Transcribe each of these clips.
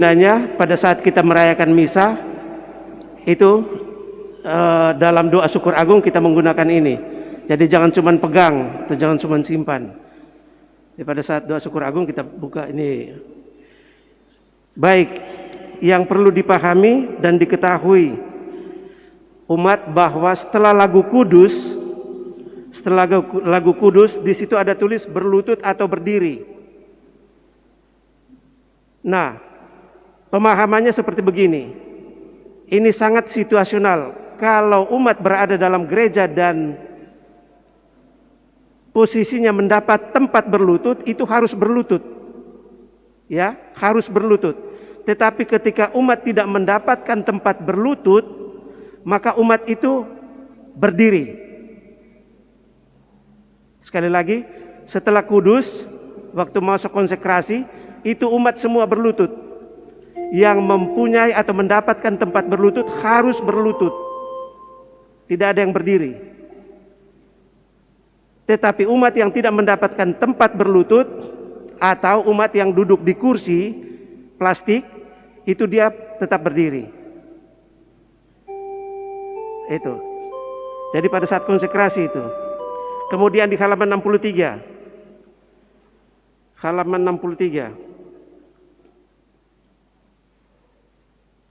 Sebenarnya pada saat kita merayakan misa itu dalam doa syukur agung kita menggunakan ini. Jadi jangan cuma pegang atau jangan cuma simpan. Jadi pada saat doa syukur agung kita buka ini. Baik, yang perlu dipahami dan diketahui umat bahwa setelah lagu kudus di situ ada tulis berlutut atau berdiri. Nah, pemahamannya seperti begini. Ini sangat situasional. Kalau umat berada dalam gereja dan posisinya mendapat tempat berlutut, itu harus berlutut. Ya, harus berlutut. Tetapi ketika umat tidak mendapatkan tempat berlutut, maka umat itu berdiri. Sekali lagi, setelah kudus, waktu masuk konsekrasi, itu umat semua berlutut. Yang mempunyai atau mendapatkan tempat berlutut harus berlutut. Tidak ada yang berdiri. Tetapi umat yang tidak mendapatkan tempat berlutut atau umat yang duduk di kursi plastik, itu dia tetap berdiri. Itu. Jadi pada saat konsekrasi itu. Kemudian di halaman 63. Halaman 63.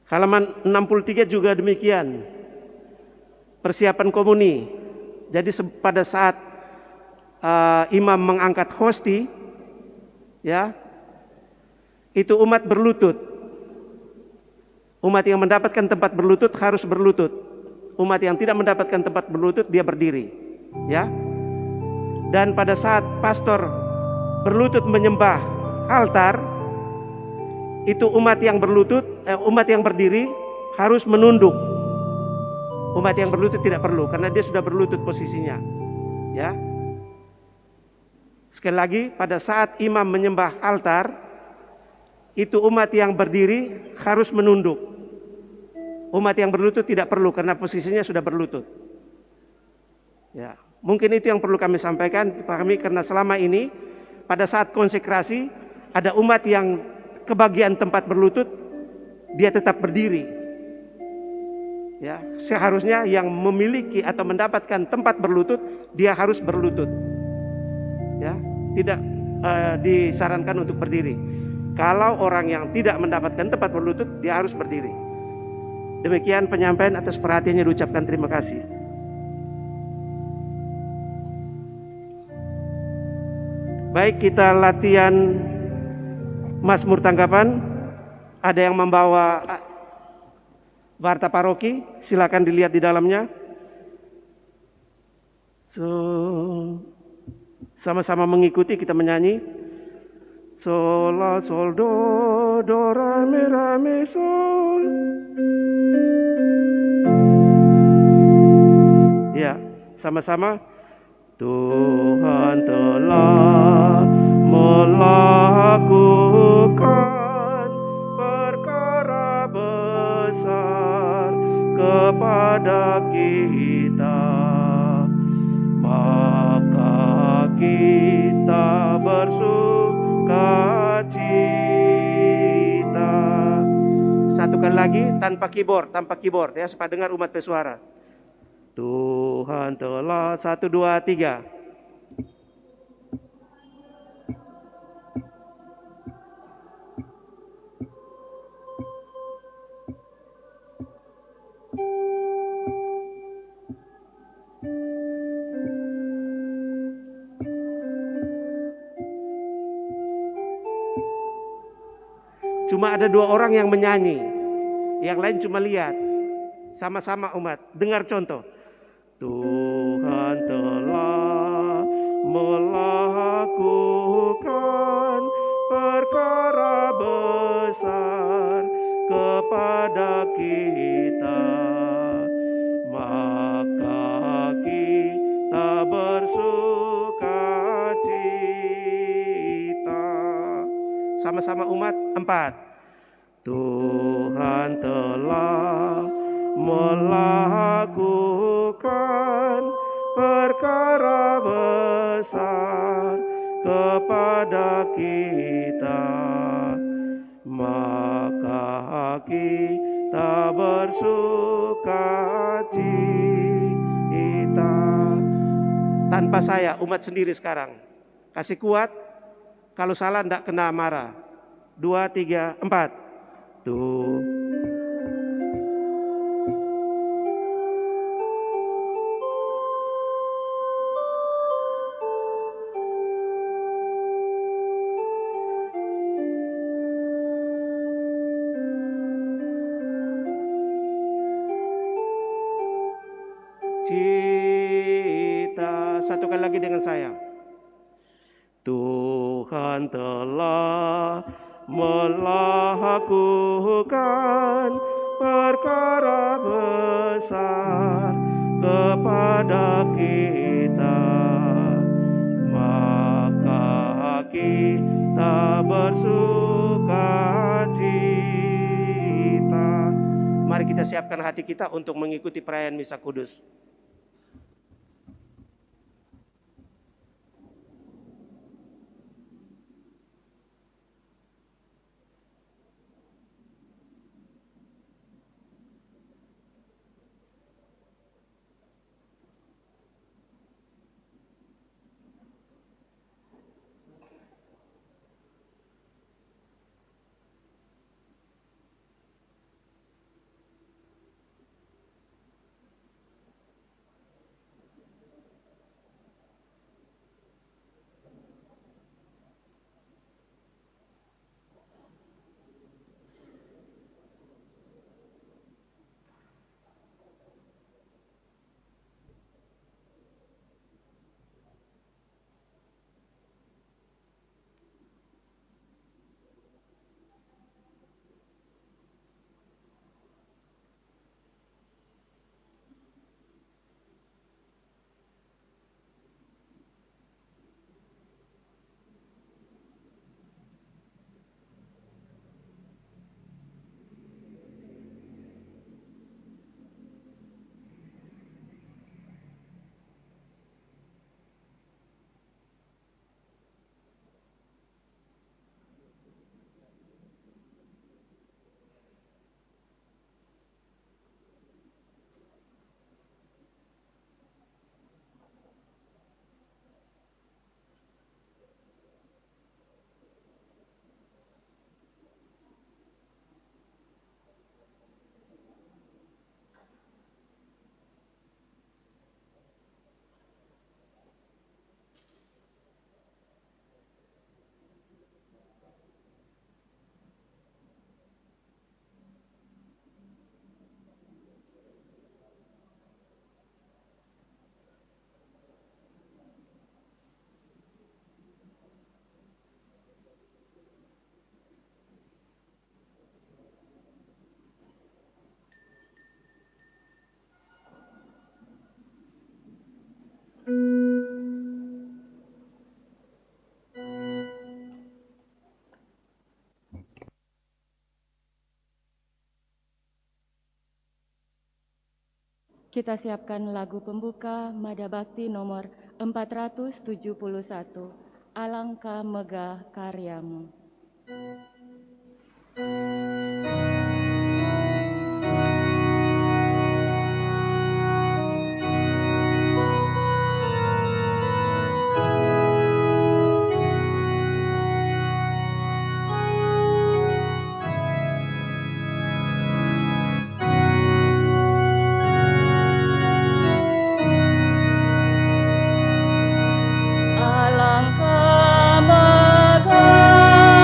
Halaman 63 juga demikian. Persiapan komuni. Jadi pada saat imam mengangkat hosti, ya, itu umat berlutut. Umat yang mendapatkan tempat berlutut harus berlutut. Umat yang tidak mendapatkan tempat berlutut dia berdiri, ya. Dan pada saat pastor berlutut menyembah altar, itu umat yang berlutut, umat yang berdiri harus menunduk. Umat yang berlutut tidak perlu karena dia sudah berlutut posisinya, ya. Sekali lagi, pada saat imam menyembah altar, itu umat yang berdiri harus menunduk. Umat yang berlutut tidak perlu karena posisinya sudah berlutut. Ya, mungkin itu yang perlu kami sampaikan, dipahami karena selama ini pada saat konsekrasi ada umat yang kebagian tempat berlutut, dia tetap berdiri. Ya, seharusnya yang memiliki atau mendapatkan tempat berlutut, dia harus berlutut. Ya, tidak disarankan untuk berdiri. Kalau orang yang tidak mendapatkan tempat berlutut, dia harus berdiri. Demikian penyampaian, atas perhatiannya diucapkan terima kasih. Baik, kita latihan Mazmur tanggapan. Ada yang membawa warta paroki, silakan dilihat di dalamnya. Sama-sama mengikuti, kita menyanyi. Sol la sol do ra mi sol. Ya, sama-sama. Tuhan telah melakukan perkara besar kepada kita, maka kita bersukacita. Satukan lagi tanpa keyboard ya, supaya dengar umat bersuara. Tuhan telah, 1, 2, 3. Cuma ada 2 orang yang menyanyi, yang lain cuma lihat. Sama-sama umat, dengar contoh. Tuhan telah melakukan perkara besar kepada kita, maka kita bersukacita. Sama-sama umat, 4. Tuhan telah melakukan perkara besar kepada kita, maka kita bersuka cita. Tanpa saya, umat sendiri sekarang. Kasih kuat, kalau salah tidak kena marah. 2, 3, 4. Tuh. Cita. Satu kali lagi dengan saya. Tuhan telah melakukan perkara besar kepada kita, maka kita bersuka cita. Mari kita siapkan hati kita untuk mengikuti perayaan Misa Kudus. Kita siapkan lagu pembuka Mada Bakti nomor 471, Alangkah Megah Karyamu. Alangkah megah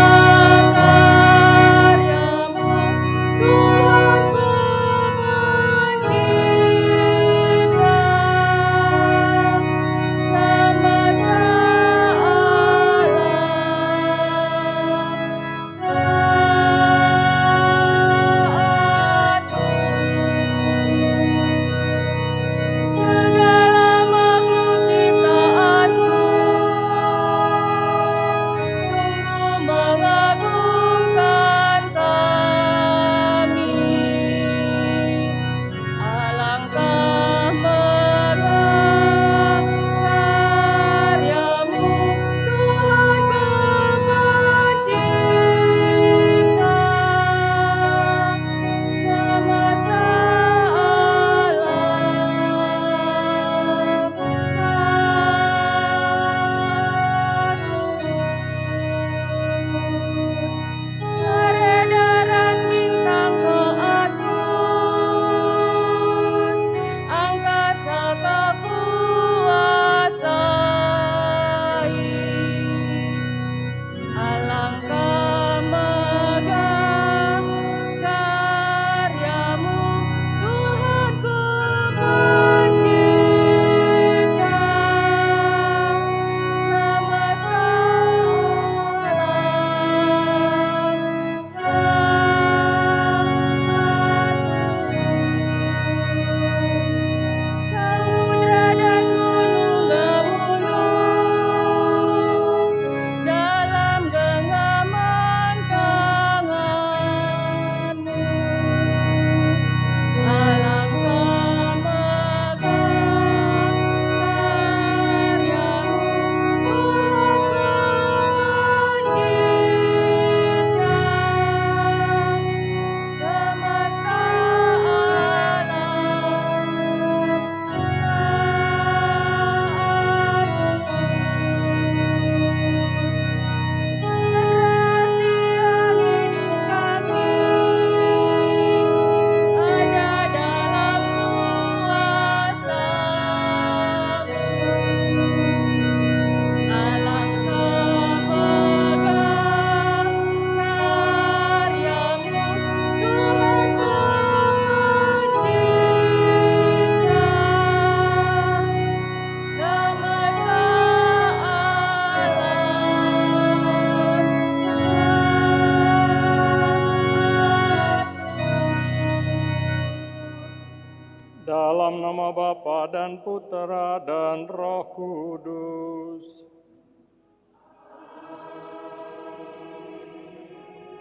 Dalam nama Bapa dan Putera dan Roh Kudus.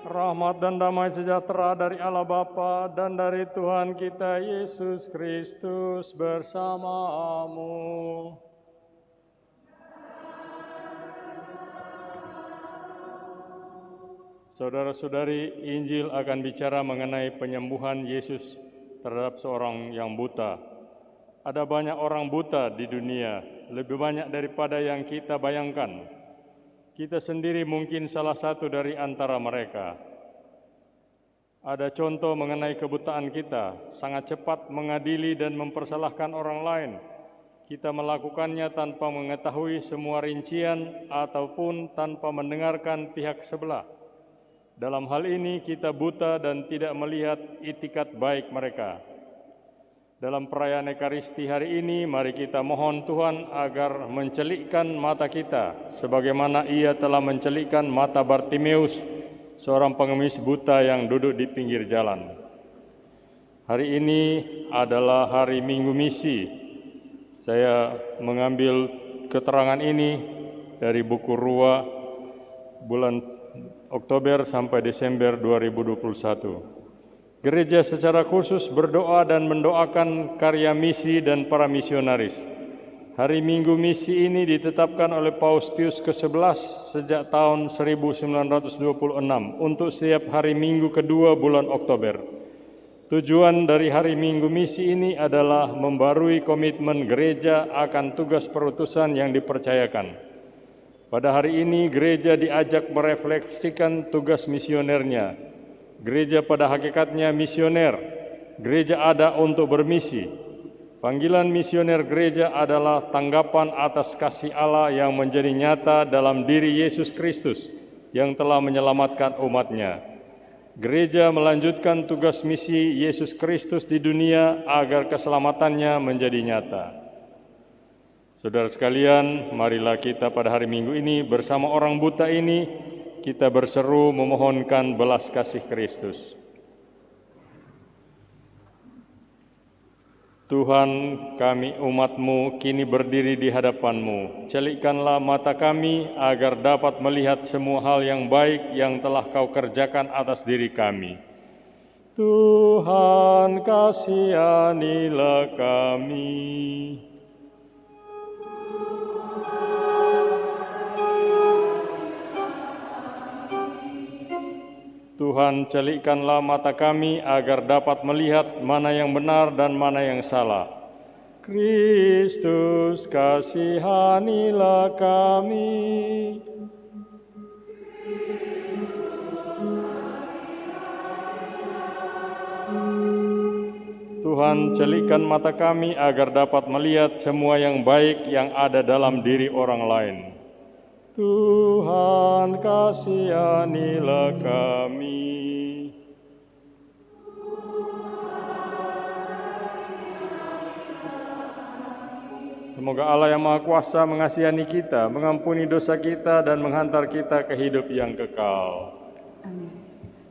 Rahmat dan damai sejahtera dari Allah Bapa dan dari Tuhan kita Yesus Kristus bersamamu. Saudara-saudari, Injil akan bicara mengenai penyembuhan Yesus terhadap seorang yang buta. Ada banyak orang buta di dunia, lebih banyak daripada yang kita bayangkan. Kita sendiri mungkin salah satu dari antara mereka. Ada contoh mengenai kebutaan kita, sangat cepat mengadili dan mempersalahkan orang lain. Kita melakukannya tanpa mengetahui semua rincian ataupun tanpa mendengarkan pihak sebelah. Dalam hal ini kita buta dan tidak melihat itikat baik mereka. Dalam perayaan Ekaristi hari ini, mari kita mohon Tuhan agar mencelikkan mata kita, sebagaimana Ia telah mencelikkan mata Bartimeus, seorang pengemis buta yang duduk di pinggir jalan. Hari ini adalah hari Minggu Misi. Saya mengambil keterangan ini dari buku Rua bulan Oktober sampai Desember 2021. Gereja secara khusus berdoa dan mendoakan karya misi dan para misionaris. Hari Minggu Misi ini ditetapkan oleh Paus Pius ke-11 sejak tahun 1926 untuk setiap hari Minggu kedua bulan Oktober. Tujuan dari hari Minggu Misi ini adalah membarui komitmen gereja akan tugas perutusan yang dipercayakan. Pada hari ini gereja diajak merefleksikan tugas misionernya. Gereja pada hakikatnya misioner. Gereja ada untuk bermisi. Panggilan misioner gereja adalah tanggapan atas kasih Allah yang menjadi nyata dalam diri Yesus Kristus yang telah menyelamatkan umatnya. Gereja melanjutkan tugas misi Yesus Kristus di dunia agar keselamatannya menjadi nyata. Saudara sekalian, marilah kita pada hari Minggu ini bersama orang buta ini, kita berseru memohonkan belas kasih Kristus. Tuhan, kami umat-Mu kini berdiri di hadapan-Mu. Celikkanlah mata kami agar dapat melihat semua hal yang baik yang telah Kau kerjakan atas diri kami. Tuhan, kasihanilah kami. Tuhan, celikkanlah mata kami agar dapat melihat mana yang benar dan mana yang salah. Kristus, kasihanilah kami. Tuhan, celikkan mata kami agar dapat melihat semua yang baik yang ada dalam diri orang lain. Tuhan, kasihanilah kami. Semoga Allah yang Maha Kuasa mengasihani kita, mengampuni dosa kita, dan menghantar kita ke hidup yang kekal. Amin.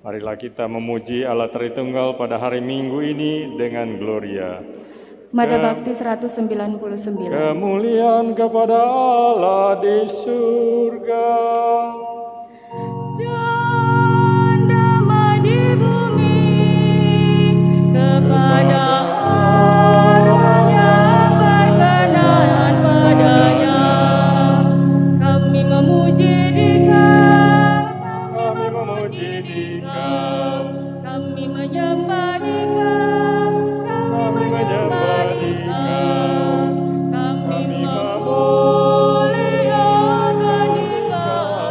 Marilah kita memuji Allah Tritunggal pada hari Minggu ini dengan gloria. Mada Bakti 199. Kemuliaan kepada Allah di surga. Dan damai di bumi kepada orang yang berkenan padanya. Kami memuji Dikau, Kami memuji Dikau, kami menyembah Dikau, kami menyembah Dikau, kami memuliakan Dikau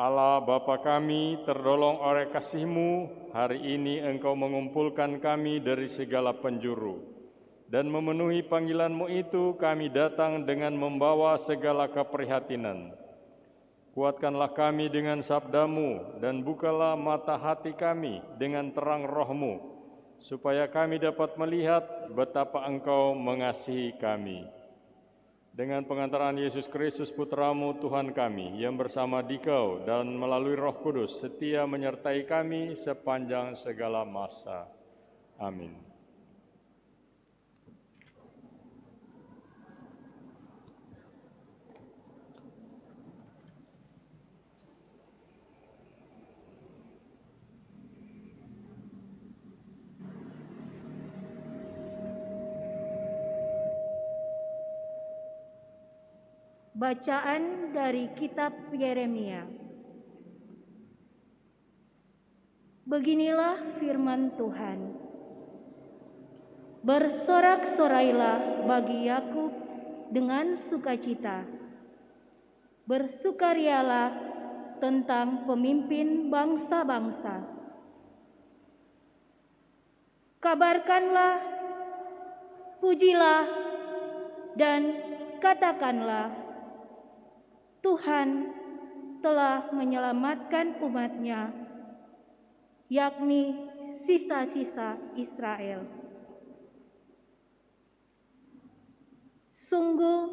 Allah Bapa kami, terdolong oleh kasih-Mu, hari ini Engkau mengumpulkan kami dari segala penjuru. Dan memenuhi panggilan-Mu itu, kami datang dengan membawa segala keprihatinan. Kuatkanlah kami dengan sabda-Mu, dan bukalah mata hati kami dengan terang Roh-Mu, supaya kami dapat melihat betapa Engkau mengasihi kami. Dengan pengantaran Yesus Kristus Putra-Mu Tuhan kami, yang bersama Dikau dan melalui Roh Kudus setia menyertai kami sepanjang segala masa. Amin. Bacaan dari kitab Yeremia. Beginilah firman Tuhan. Bersorak-sorailah bagi Yakub dengan sukacita. Bersukarialah tentang pemimpin bangsa-bangsa. Kabarkanlah, pujilah, dan katakanlah, Tuhan telah menyelamatkan umat-Nya, yakni sisa-sisa Israel. Sungguh,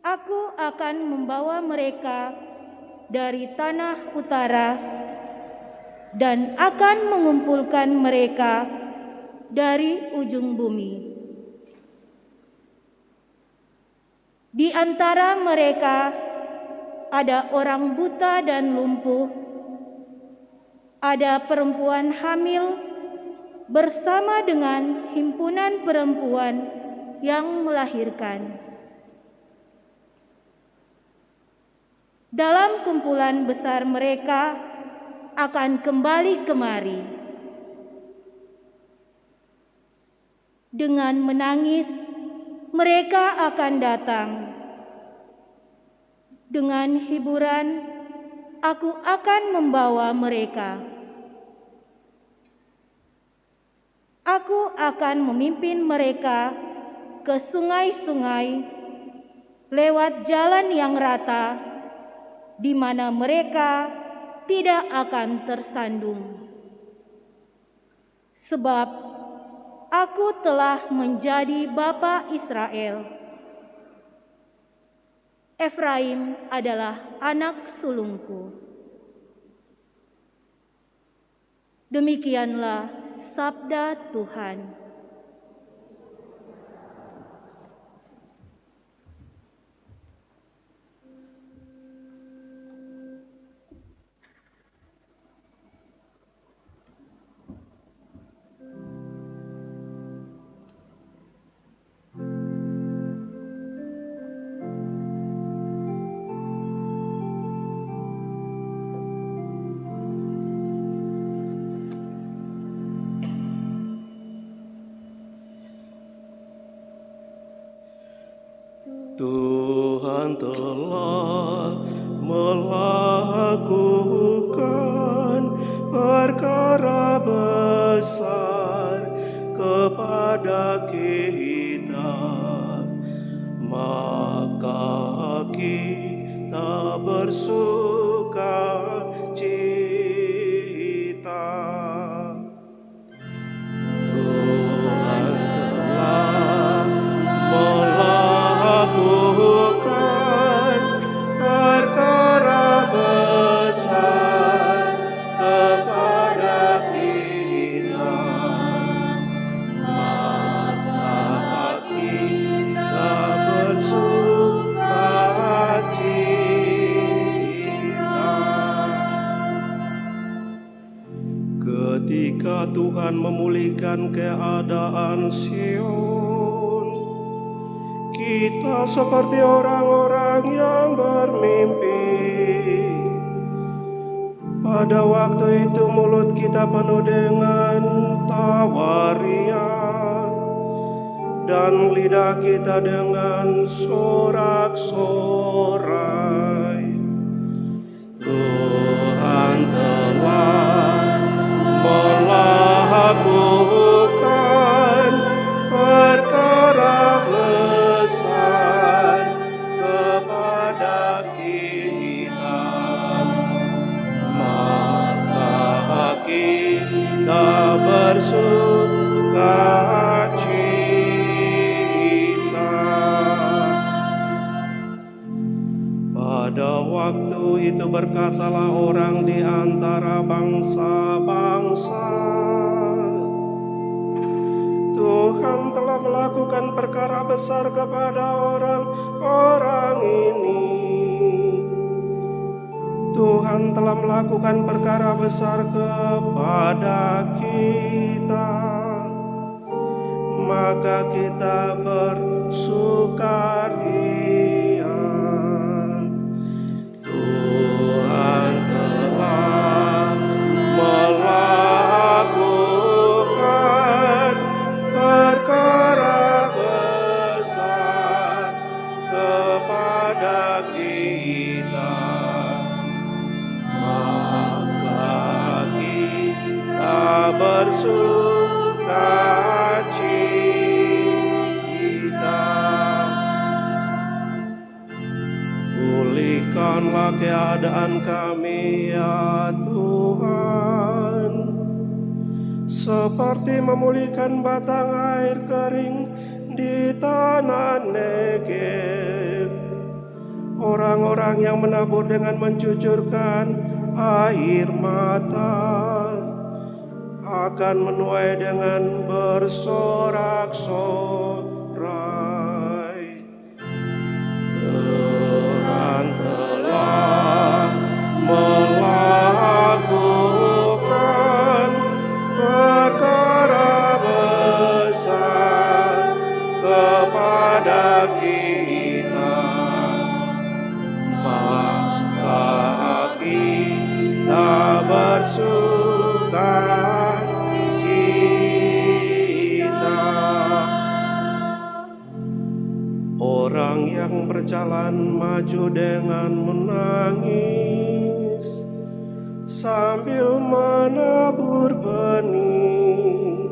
Aku akan membawa mereka dari tanah utara dan akan mengumpulkan mereka dari ujung bumi. Di antara mereka ada orang buta dan lumpuh, ada perempuan hamil bersama dengan himpunan perempuan yang melahirkan. Dalam kumpulan besar mereka akan kembali kemari. Dengan menangis, mereka akan datang. Dengan hiburan, Aku akan membawa mereka. Aku akan memimpin mereka ke sungai-sungai, lewat jalan yang rata, di mana mereka tidak akan tersandung. Sebab Aku telah menjadi bapa Israel. Efraim adalah anak sulungku. Demikianlah sabda Tuhan. Tuhan telah melakukan perkara besar kepada kita, maka kita bersuka cita. Tuhan telah melakukan perkara besar kepada kita, maka kita bersuka cita. Ketika Tuhan memulihkan keadaan Sion, kita seperti orang-orang yang bermimpi. Pada waktu itu mulut kita penuh dengan tawarian, dan lidah kita dengan sorak-sorai. Pada waktu itu berkatalah orang di antara bangsa-bangsa, Tuhan telah melakukan perkara besar kepada orang-orang ini. Tuhan telah melakukan perkara besar kepada kita, maka kita bersukaria. Tuhan telah melakukan perkara besar kepada kita, maka kita bersukacita. Pulihkanlah keadaan kami ya Tuhan, seperti memulihkan batang air kering di tanah Negev. Orang-orang yang menabur dengan mencucurkan air mata akan menuai dengan bersorak-sorai. Tuhan telah melakukan perkara besar kepada kita, maka kita bersukacita. Orang yang berjalan maju dengan menangis sambil menabur benih,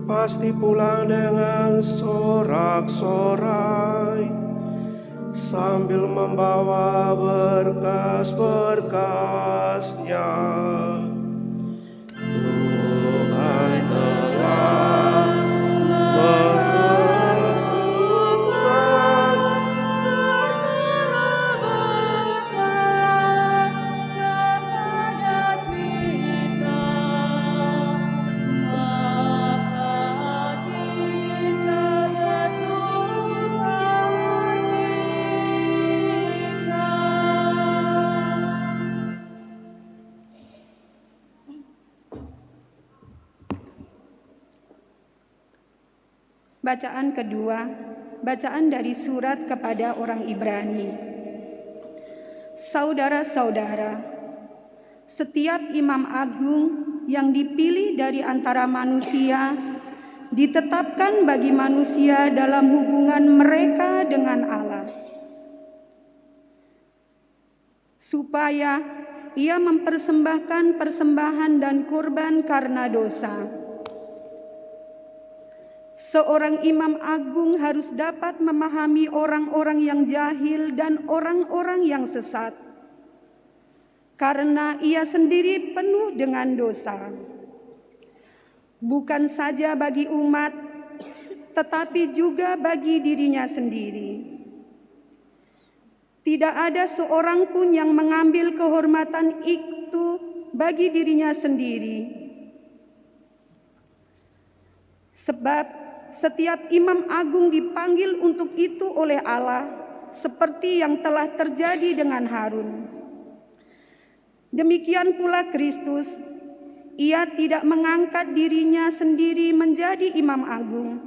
pasti pulang dengan sorak-sorai sambil membawa berkas-berkasnya. Tuhan telah melakukan Bacaan kedua, bacaan dari surat kepada orang Ibrani. Saudara-saudara, setiap imam agung yang dipilih dari antara manusia ditetapkan bagi manusia dalam hubungan mereka dengan Allah, supaya ia mempersembahkan persembahan dan kurban karena dosa. Seorang imam agung harus dapat memahami orang-orang yang jahil dan orang-orang yang sesat, karena ia sendiri penuh dengan dosa. Bukan saja bagi umat, tetapi juga bagi dirinya sendiri. Tidak ada seorang pun yang mengambil kehormatan itu bagi dirinya sendiri, sebab setiap imam agung dipanggil untuk itu oleh Allah, seperti yang telah terjadi dengan Harun. Demikian pula Kristus, ia tidak mengangkat dirinya sendiri menjadi imam agung,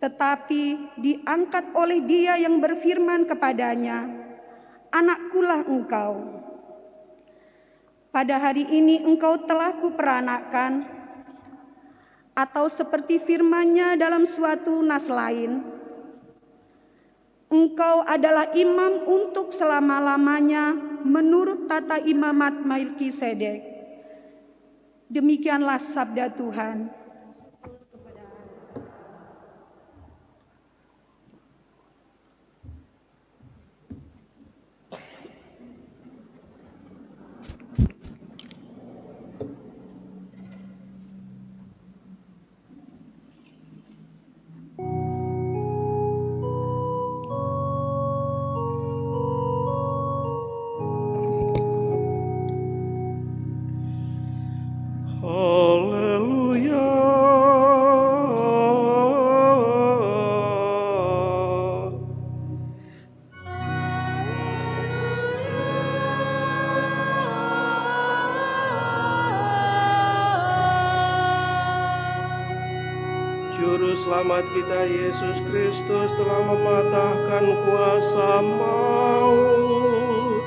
tetapi diangkat oleh Dia yang berfirman kepadanya, "Anakkulah engkau. Pada hari ini engkau telah kuperanakkan." Atau seperti firman-Nya dalam suatu nas lain, "Engkau adalah imam untuk selama-lamanya menurut tata imamat Melkisedek." Demikianlah sabda Tuhan. Juru selamat kita Yesus Kristus telah mematahkan kuasa maut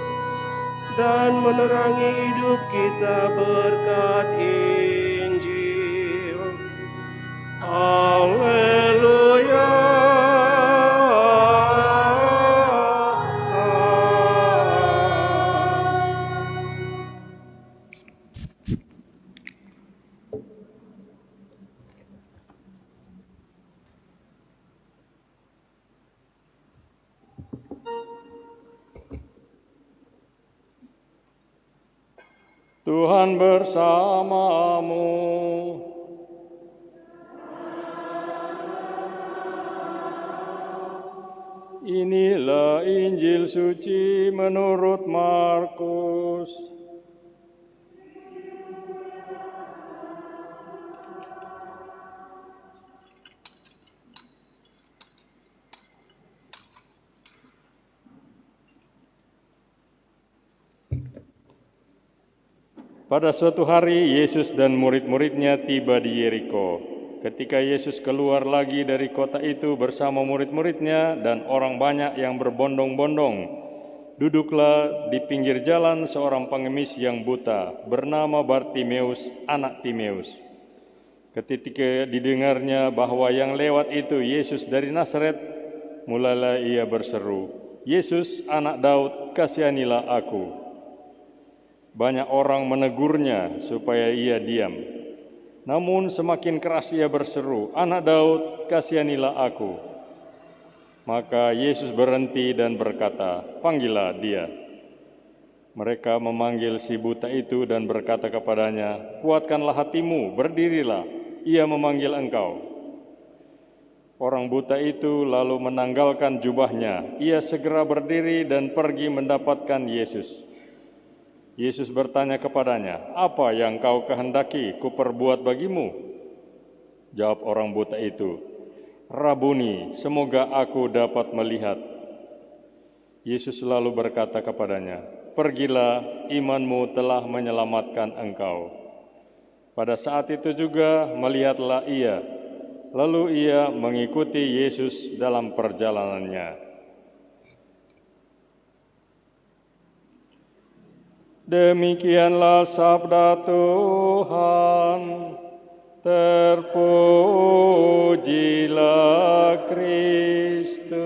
dan menerangi hidup kita berkat Injil. Haleluya. Tuhan bersamamu. Inilah Injil suci menurut Markus. Pada suatu hari, Yesus dan murid-muridnya tiba di Yeriko. Ketika Yesus keluar lagi dari kota itu bersama murid-muridnya dan orang banyak yang berbondong-bondong, duduklah di pinggir jalan seorang pengemis yang buta, bernama Bartimeus, anak Timeus. Ketika didengarnya bahwa yang lewat itu Yesus dari Nazaret, mulailah ia berseru, "Yesus, anak Daud, kasihanilah aku." Banyak orang menegurnya supaya ia diam. Namun semakin keras ia berseru, "Anak Daud, kasihanilah aku." Maka Yesus berhenti dan berkata, "Panggillah dia." Mereka memanggil si buta itu dan berkata kepadanya, "Kuatkanlah hatimu, berdirilah, ia memanggil engkau." Orang buta itu lalu menanggalkan jubahnya. Ia segera berdiri dan pergi mendapatkan Yesus. Yesus bertanya kepadanya, "Apa yang kau kehendaki kuperbuat bagimu?" Jawab orang buta itu, "Rabuni, semoga aku dapat melihat." Yesus lalu berkata kepadanya, "Pergilah, imanmu telah menyelamatkan engkau." Pada saat itu juga melihatlah ia, lalu ia mengikuti Yesus dalam perjalanannya. Demikianlah sabda Tuhan. Terpujilah Kristus.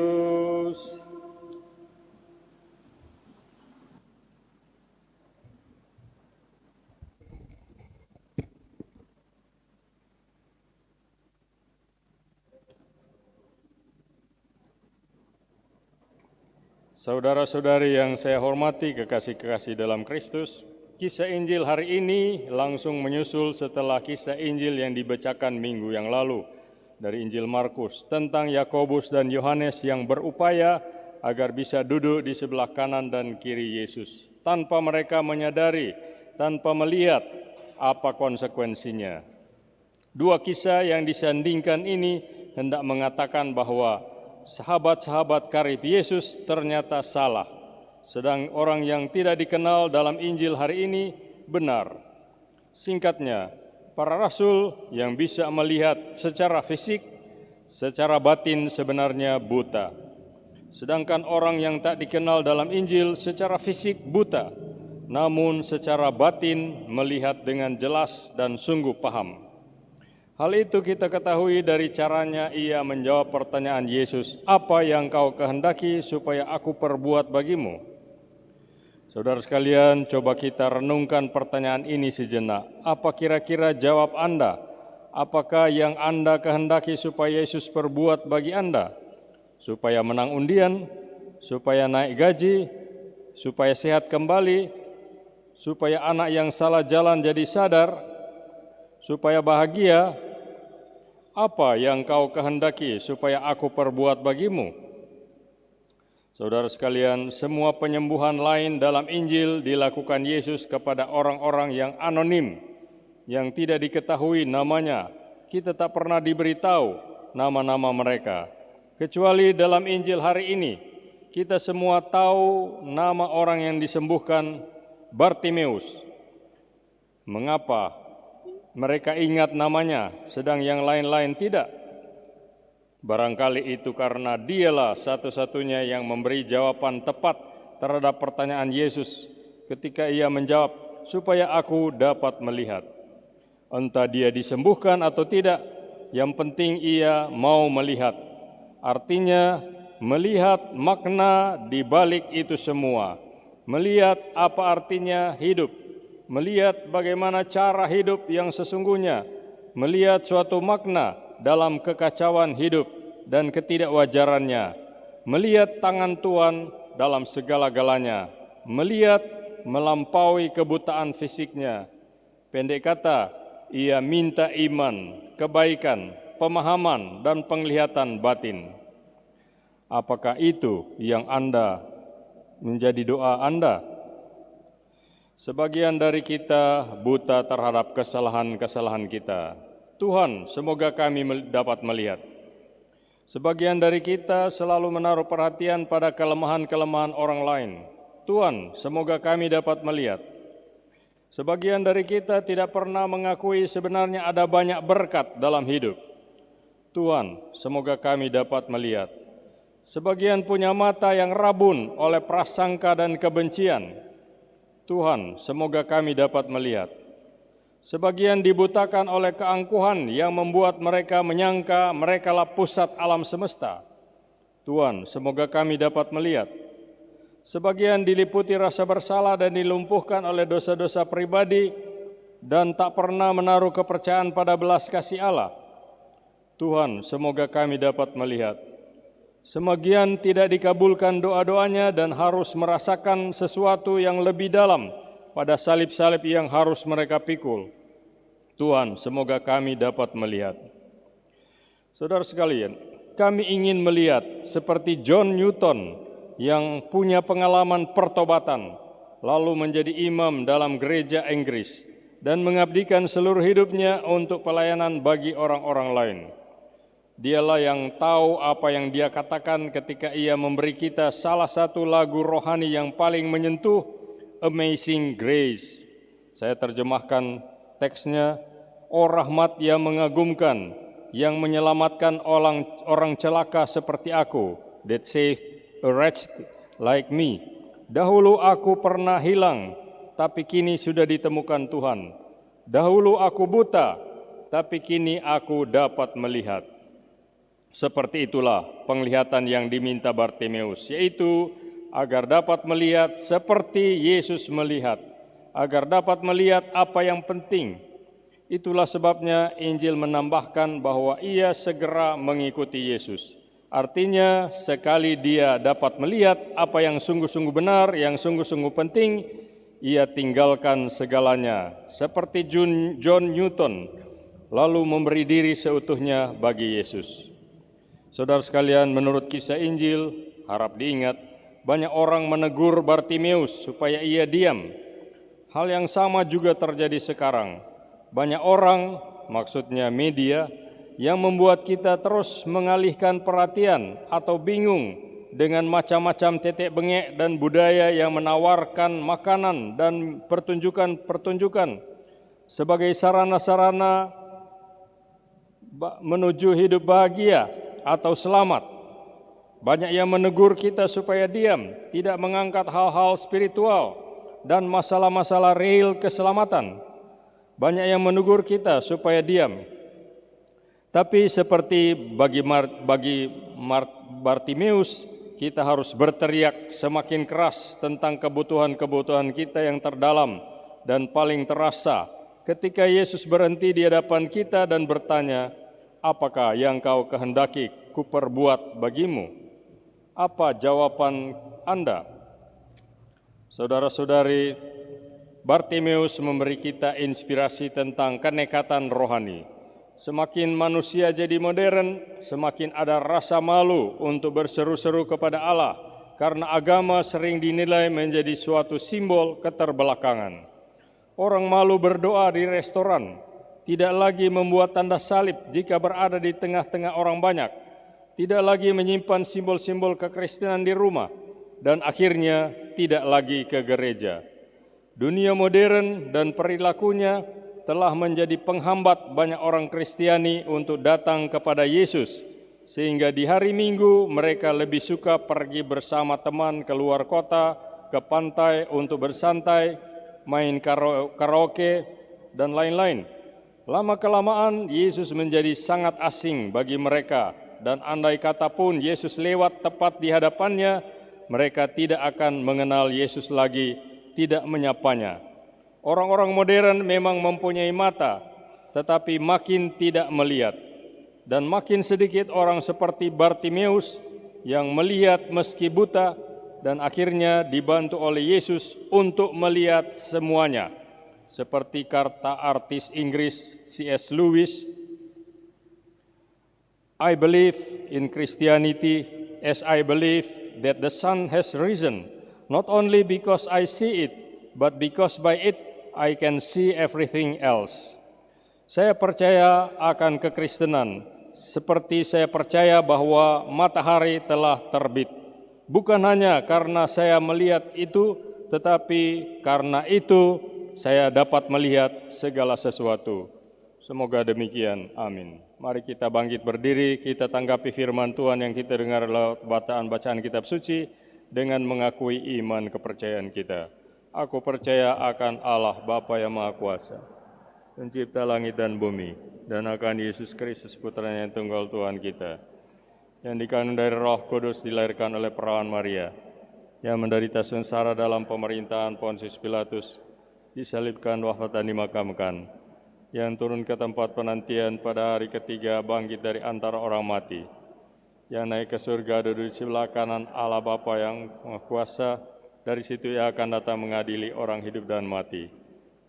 Saudara-saudari yang saya hormati, kekasih-kekasih dalam Kristus, kisah Injil hari ini langsung menyusul setelah kisah Injil yang dibacakan minggu yang lalu dari Injil Markus tentang Yakobus dan Yohanes yang berupaya agar bisa duduk di sebelah kanan dan kiri Yesus tanpa mereka menyadari, tanpa melihat apa konsekuensinya. Dua kisah yang disandingkan ini hendak mengatakan bahwa sahabat-sahabat karib Yesus ternyata salah, sedang orang yang tidak dikenal dalam Injil hari ini benar. Singkatnya, para rasul yang bisa melihat secara fisik, secara batin sebenarnya buta. Sedangkan orang yang tak dikenal dalam Injil secara fisik buta, namun secara batin melihat dengan jelas dan sungguh paham. Hal itu kita ketahui dari caranya ia menjawab pertanyaan Yesus, "Apa yang kau kehendaki supaya aku perbuat bagimu?" Saudara sekalian, coba kita renungkan pertanyaan ini sejenak. Apa kira-kira jawab Anda? Apakah yang Anda kehendaki supaya Yesus perbuat bagi Anda? Supaya menang undian, supaya naik gaji, supaya sehat kembali, supaya anak yang salah jalan jadi sadar, supaya bahagia. Apa yang kau kehendaki supaya aku perbuat bagimu? Saudara sekalian, semua penyembuhan lain dalam Injil dilakukan Yesus kepada orang-orang yang anonim, yang tidak diketahui namanya. Kita tak pernah diberitahu nama-nama mereka. Kecuali dalam Injil hari ini, kita semua tahu nama orang yang disembuhkan, Bartimeus. Mengapa mereka ingat namanya, sedang yang lain-lain tidak? Barangkali itu karena dialah satu-satunya yang memberi jawaban tepat terhadap pertanyaan Yesus ketika ia menjawab, supaya aku dapat melihat. Entah dia disembuhkan atau tidak, yang penting ia mau melihat. Artinya, melihat makna di balik itu semua. Melihat apa artinya hidup. Melihat bagaimana cara hidup yang sesungguhnya. Melihat suatu makna dalam kekacauan hidup dan ketidakwajarannya. Melihat tangan Tuhan dalam segala-galanya. Melihat melampaui kebutaan fisiknya. Pendek kata, ia minta iman, kebaikan, pemahaman, dan penglihatan batin. Apakah itu yang Anda menjadi doa Anda? Sebagian dari kita buta terhadap kesalahan-kesalahan kita. Tuhan, semoga kami dapat melihat. Sebagian dari kita selalu menaruh perhatian pada kelemahan-kelemahan orang lain. Tuhan, semoga kami dapat melihat. Sebagian dari kita tidak pernah mengakui sebenarnya ada banyak berkat dalam hidup. Tuhan, semoga kami dapat melihat. Sebagian punya mata yang rabun oleh prasangka dan kebencian. Tuhan, semoga kami dapat melihat. Sebagian dibutakan oleh keangkuhan yang membuat mereka menyangka merekalah pusat alam semesta. Tuhan, semoga kami dapat melihat. Sebagian diliputi rasa bersalah dan dilumpuhkan oleh dosa-dosa pribadi dan tak pernah menaruh kepercayaan pada belas kasih Allah. Tuhan, semoga kami dapat melihat. Sebagian tidak dikabulkan doa-doanya dan harus merasakan sesuatu yang lebih dalam pada salib-salib yang harus mereka pikul. Tuhan, semoga kami dapat melihat. Saudara sekalian, kami ingin melihat seperti John Newton yang punya pengalaman pertobatan, lalu menjadi imam dalam gereja Inggris dan mengabdikan seluruh hidupnya untuk pelayanan bagi orang-orang lain. Dialah yang tahu apa yang dia katakan ketika ia memberi kita salah satu lagu rohani yang paling menyentuh, Amazing Grace. Saya terjemahkan teksnya, "Oh rahmat yang mengagumkan, yang menyelamatkan orang celaka seperti aku, that saved a wretch like me. Dahulu aku pernah hilang, tapi kini sudah ditemukan Tuhan. Dahulu aku buta, tapi kini aku dapat melihat." Seperti itulah penglihatan yang diminta Bartimeus, yaitu agar dapat melihat seperti Yesus melihat, agar dapat melihat apa yang penting. Itulah sebabnya Injil menambahkan bahwa ia segera mengikuti Yesus. Artinya, sekali dia dapat melihat apa yang sungguh-sungguh benar, yang sungguh-sungguh penting, ia tinggalkan segalanya, seperti John Newton, lalu memberi diri seutuhnya bagi Yesus. Saudara sekalian, menurut kisah Injil, harap diingat, banyak orang menegur Bartimeus supaya ia diam. Hal yang sama juga terjadi sekarang. Banyak orang, maksudnya media, yang membuat kita terus mengalihkan perhatian atau bingung dengan macam-macam tetek bengek dan budaya yang menawarkan makanan dan pertunjukan-pertunjukan sebagai sarana-sarana menuju hidup bahagia atau selamat. Banyak yang menegur kita supaya diam, tidak mengangkat hal-hal spiritual dan masalah-masalah real keselamatan. Banyak yang menegur kita supaya diam. Tapi seperti bagi Bartimeus, kita harus berteriak semakin keras tentang kebutuhan-kebutuhan kita yang terdalam dan paling terasa ketika Yesus berhenti di hadapan kita dan bertanya, "Apakah yang kau kehendaki kuperbuat bagimu?" Apa jawaban Anda? Saudara-saudari, Bartimeus memberi kita inspirasi tentang kenekatan rohani. Semakin manusia jadi modern, semakin ada rasa malu untuk berseru-seru kepada Allah, karena agama sering dinilai menjadi suatu simbol keterbelakangan. Orang malu berdoa di restoran, tidak lagi membuat tanda salib jika berada di tengah-tengah orang banyak, tidak lagi menyimpan simbol-simbol kekristenan di rumah, dan akhirnya tidak lagi ke gereja. Dunia modern dan perilakunya telah menjadi penghambat banyak orang Kristiani untuk datang kepada Yesus, sehingga di hari Minggu mereka lebih suka pergi bersama teman keluar kota, ke pantai untuk bersantai, main karaoke, dan lain-lain. Lama-kelamaan Yesus menjadi sangat asing bagi mereka, dan andai kata pun Yesus lewat tepat di hadapannya, mereka tidak akan mengenal Yesus lagi, tidak menyapanya. Orang-orang modern memang mempunyai mata, tetapi makin tidak melihat. Dan makin sedikit orang seperti Bartimeus yang melihat meski buta dan akhirnya dibantu oleh Yesus untuk melihat semuanya. Seperti kata artis Inggris C.S. Lewis, I believe in Christianity as I believe that the sun has risen, not only because I see it, but because by it I can see everything else. Saya percaya akan kekristenan, seperti saya percaya bahwa matahari telah terbit. Bukan hanya karena saya melihat itu, tetapi karena itu saya dapat melihat segala sesuatu. Semoga demikian. Amin. Mari kita bangkit berdiri, kita tanggapi firman Tuhan yang kita dengar lewat bacaan kitab suci dengan mengakui iman kepercayaan kita. Aku percaya akan Allah Bapa yang Maha Kuasa, pencipta langit dan bumi, dan akan Yesus Kristus Putranya yang tunggal Tuhan kita, yang dikandung dari Roh Kudus, dilahirkan oleh perawan Maria, yang menderita sengsara dalam pemerintahan Pontius Pilatus, disalibkan, wafat dan dimakamkan, yang turun ke tempat penantian pada hari ketiga, bangkit dari antara orang mati, yang naik ke surga, duduk di sebelah kanan Allah Bapa yang Maha Kuasa. Dari situ ia akan datang mengadili orang hidup dan mati.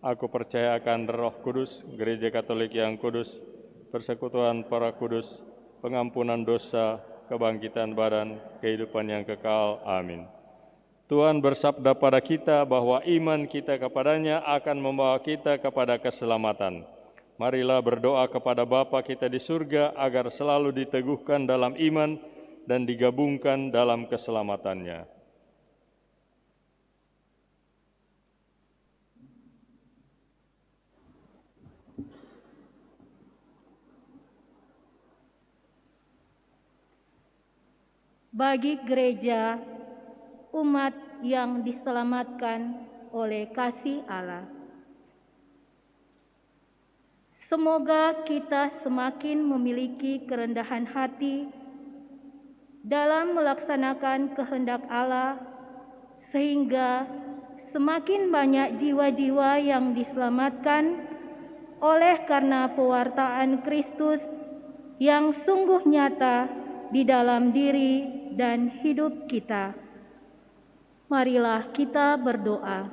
Aku percaya akan Roh Kudus, Gereja Katolik yang kudus, persekutuan para kudus, pengampunan dosa, kebangkitan badan, kehidupan yang kekal. Amin. Tuhan bersabda pada kita bahwa iman kita kepadanya akan membawa kita kepada keselamatan. Marilah berdoa kepada Bapa kita di surga agar selalu diteguhkan dalam iman dan digabungkan dalam keselamatannya. Bagi gereja, umat yang diselamatkan oleh kasih Allah, semoga kita semakin memiliki kerendahan hati dalam melaksanakan kehendak Allah, sehingga semakin banyak jiwa-jiwa yang diselamatkan oleh karena pewartaan Kristus yang sungguh nyata di dalam diri dan hidup kita. Marilah kita berdoa.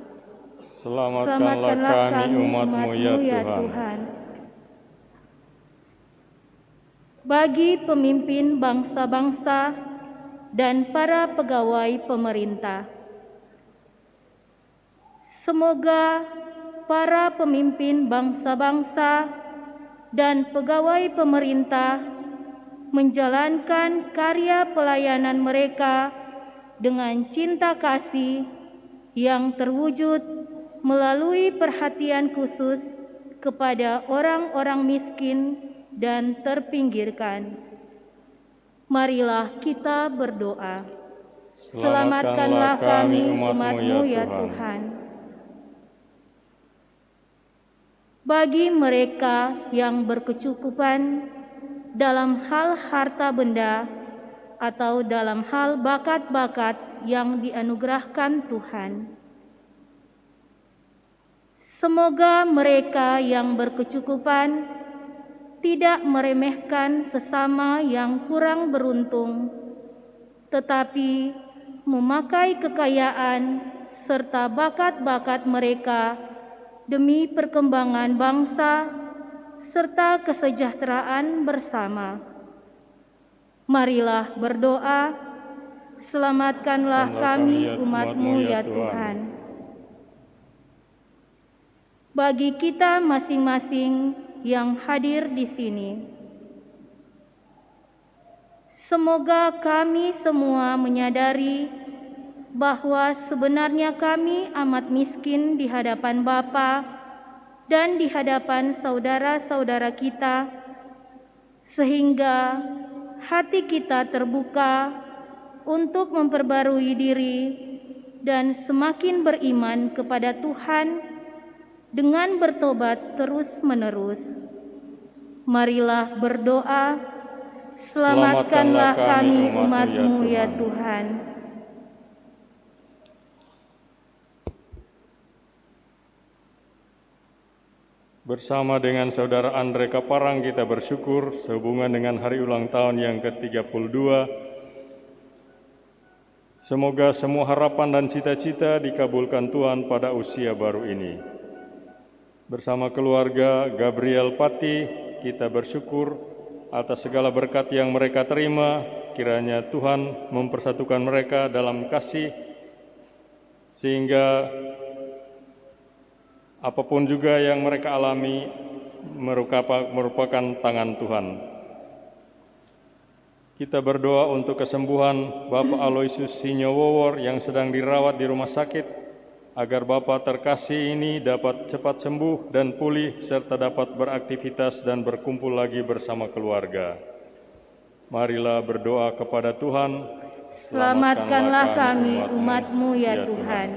Selamatkanlah kami umat-Mu ya Tuhan. Bagi pemimpin bangsa-bangsa dan para pegawai pemerintah, semoga para pemimpin bangsa-bangsa dan pegawai pemerintah menjalankan karya pelayanan mereka dengan cinta kasih yang terwujud melalui perhatian khusus kepada orang-orang miskin dan terpinggirkan. Marilah kita berdoa. Selamatkanlah kami umat-Mu ya Tuhan. Bagi mereka yang berkecukupan dalam hal harta benda atau dalam hal bakat-bakat yang dianugerahkan Tuhan, semoga mereka yang berkecukupan tidak meremehkan sesama yang kurang beruntung, tetapi memakai kekayaan serta bakat-bakat mereka demi perkembangan bangsa serta kesejahteraan bersama. Marilah berdoa. Selamatkanlah kami umat-Mu ya Tuhan. Bagi kita masing-masing yang hadir di sini, semoga kami semua menyadari bahwa sebenarnya kami amat miskin di hadapan Bapa dan di hadapan saudara-saudara kita, sehingga hati kita terbuka untuk memperbarui diri dan semakin beriman kepada Tuhan dengan bertobat terus-menerus. Marilah berdoa, selamatkanlah kami umat-Mu ya Tuhan. Bersama dengan Saudara Andre Kaparang kita bersyukur sehubungan dengan hari ulang tahun yang ke-32. Semoga semua harapan dan cita-cita dikabulkan Tuhan pada usia baru ini. Bersama keluarga Gabriel Pati kita bersyukur atas segala berkat yang mereka terima. Kiranya Tuhan mempersatukan mereka dalam kasih sehingga apapun juga yang mereka alami merupakan tangan Tuhan. Kita berdoa untuk kesembuhan Bapak Aloysius Sinyowowor yang sedang dirawat di rumah sakit, agar Bapak terkasih ini dapat cepat sembuh dan pulih, serta dapat beraktivitas dan berkumpul lagi bersama keluarga. Marilah berdoa kepada Tuhan. Selamatkanlah kami umat-Mu ya Tuhan.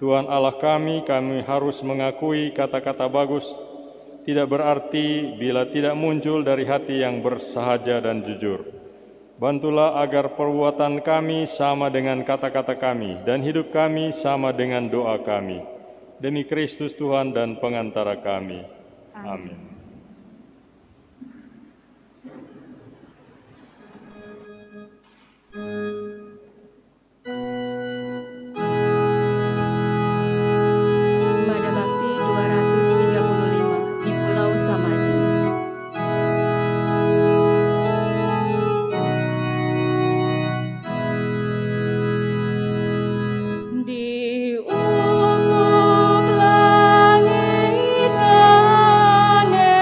Tuhan Allah kami harus mengakui kata-kata bagus tidak berarti bila tidak muncul dari hati yang bersahaja dan jujur. Bantulah agar perbuatan kami sama dengan kata-kata kami dan hidup kami sama dengan doa kami. Demi Kristus Tuhan dan pengantara kami. Amin. Di ufuk langit aneh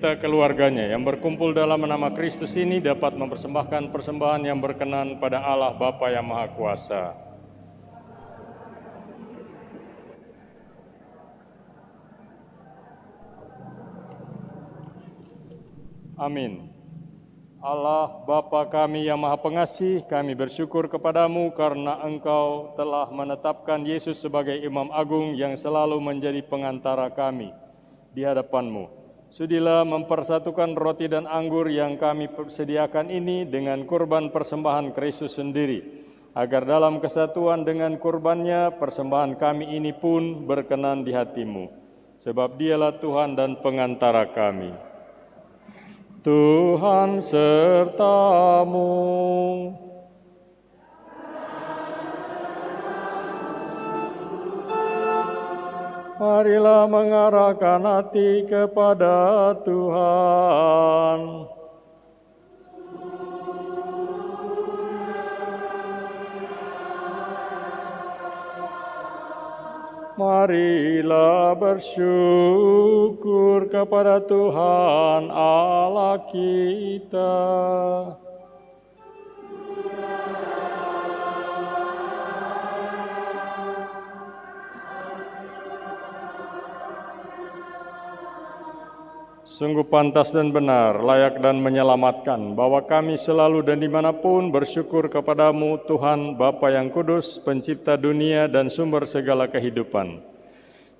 serta keluarganya yang berkumpul dalam nama Kristus ini dapat mempersembahkan persembahan yang berkenan pada Allah Bapa yang Maha Kuasa. Amin. Allah Bapa kami yang Maha Pengasih, kami bersyukur kepadamu karena Engkau telah menetapkan Yesus sebagai Imam Agung yang selalu menjadi pengantara kami di hadapan-Mu. Sudilah mempersatukan roti dan anggur yang kami sediakan ini dengan kurban persembahan Kristus sendiri, agar dalam kesatuan dengan kurbannya, persembahan kami ini pun berkenan di hati-Mu, sebab Dialah Tuhan dan pengantara kami. Tuhan sertamu. Marilah mengarahkan hati kepada Tuhan. Marilah bersyukur kepada Tuhan Allah kita. Sungguh pantas dan benar, layak dan menyelamatkan, bahwa kami selalu dan dimanapun bersyukur kepadamu, Tuhan Bapa yang kudus, pencipta dunia dan sumber segala kehidupan.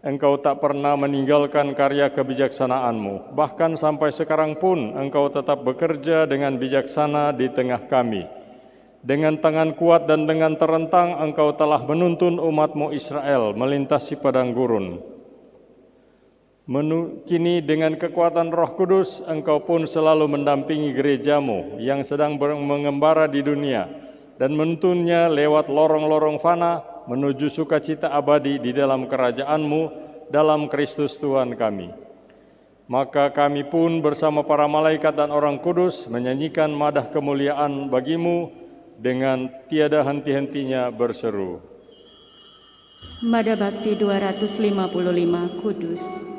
Engkau tak pernah meninggalkan karya kebijaksanaan-Mu, bahkan sampai sekarang pun Engkau tetap bekerja dengan bijaksana di tengah kami. Dengan tangan kuat dan dengan terentang Engkau telah menuntun umat-Mu Israel melintasi padang gurun. Kini dengan kekuatan Roh Kudus, Engkau pun selalu mendampingi gereja-Mu yang sedang mengembara di dunia dan menuntunnya lewat lorong-lorong fana menuju sukacita abadi di dalam kerajaan-Mu dalam Kristus Tuhan kami. Maka kami pun bersama para malaikat dan orang kudus menyanyikan madah kemuliaan bagi-Mu dengan tiada henti-hentinya berseru. Madah Bakti 255 Kudus.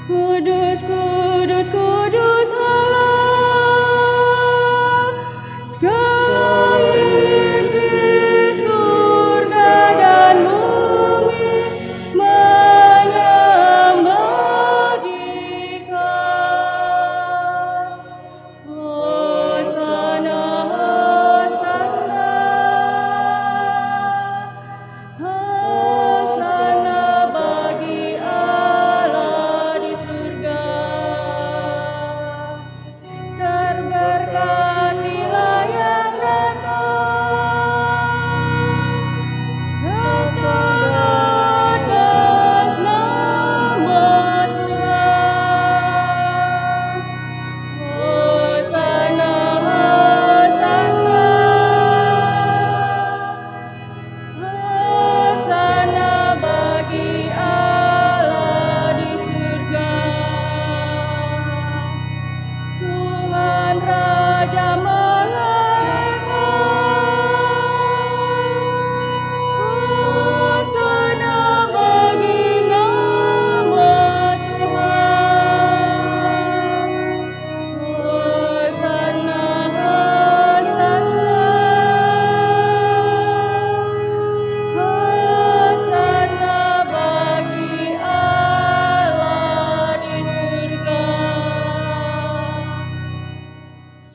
Kudus, kudus, kudus Allah, segala isi surga dan bumi menyembah Dikau. Hosana, hosana, hosana bagi Allah di surga. Terberkatilah yang datang atas nama Tuhan. Hosana, hosana, hosana bagi Allah di surga. Tuhan Raja Hosana bagi nama Tuhan. Hosana, hosana, hosana bagi Allah di surga.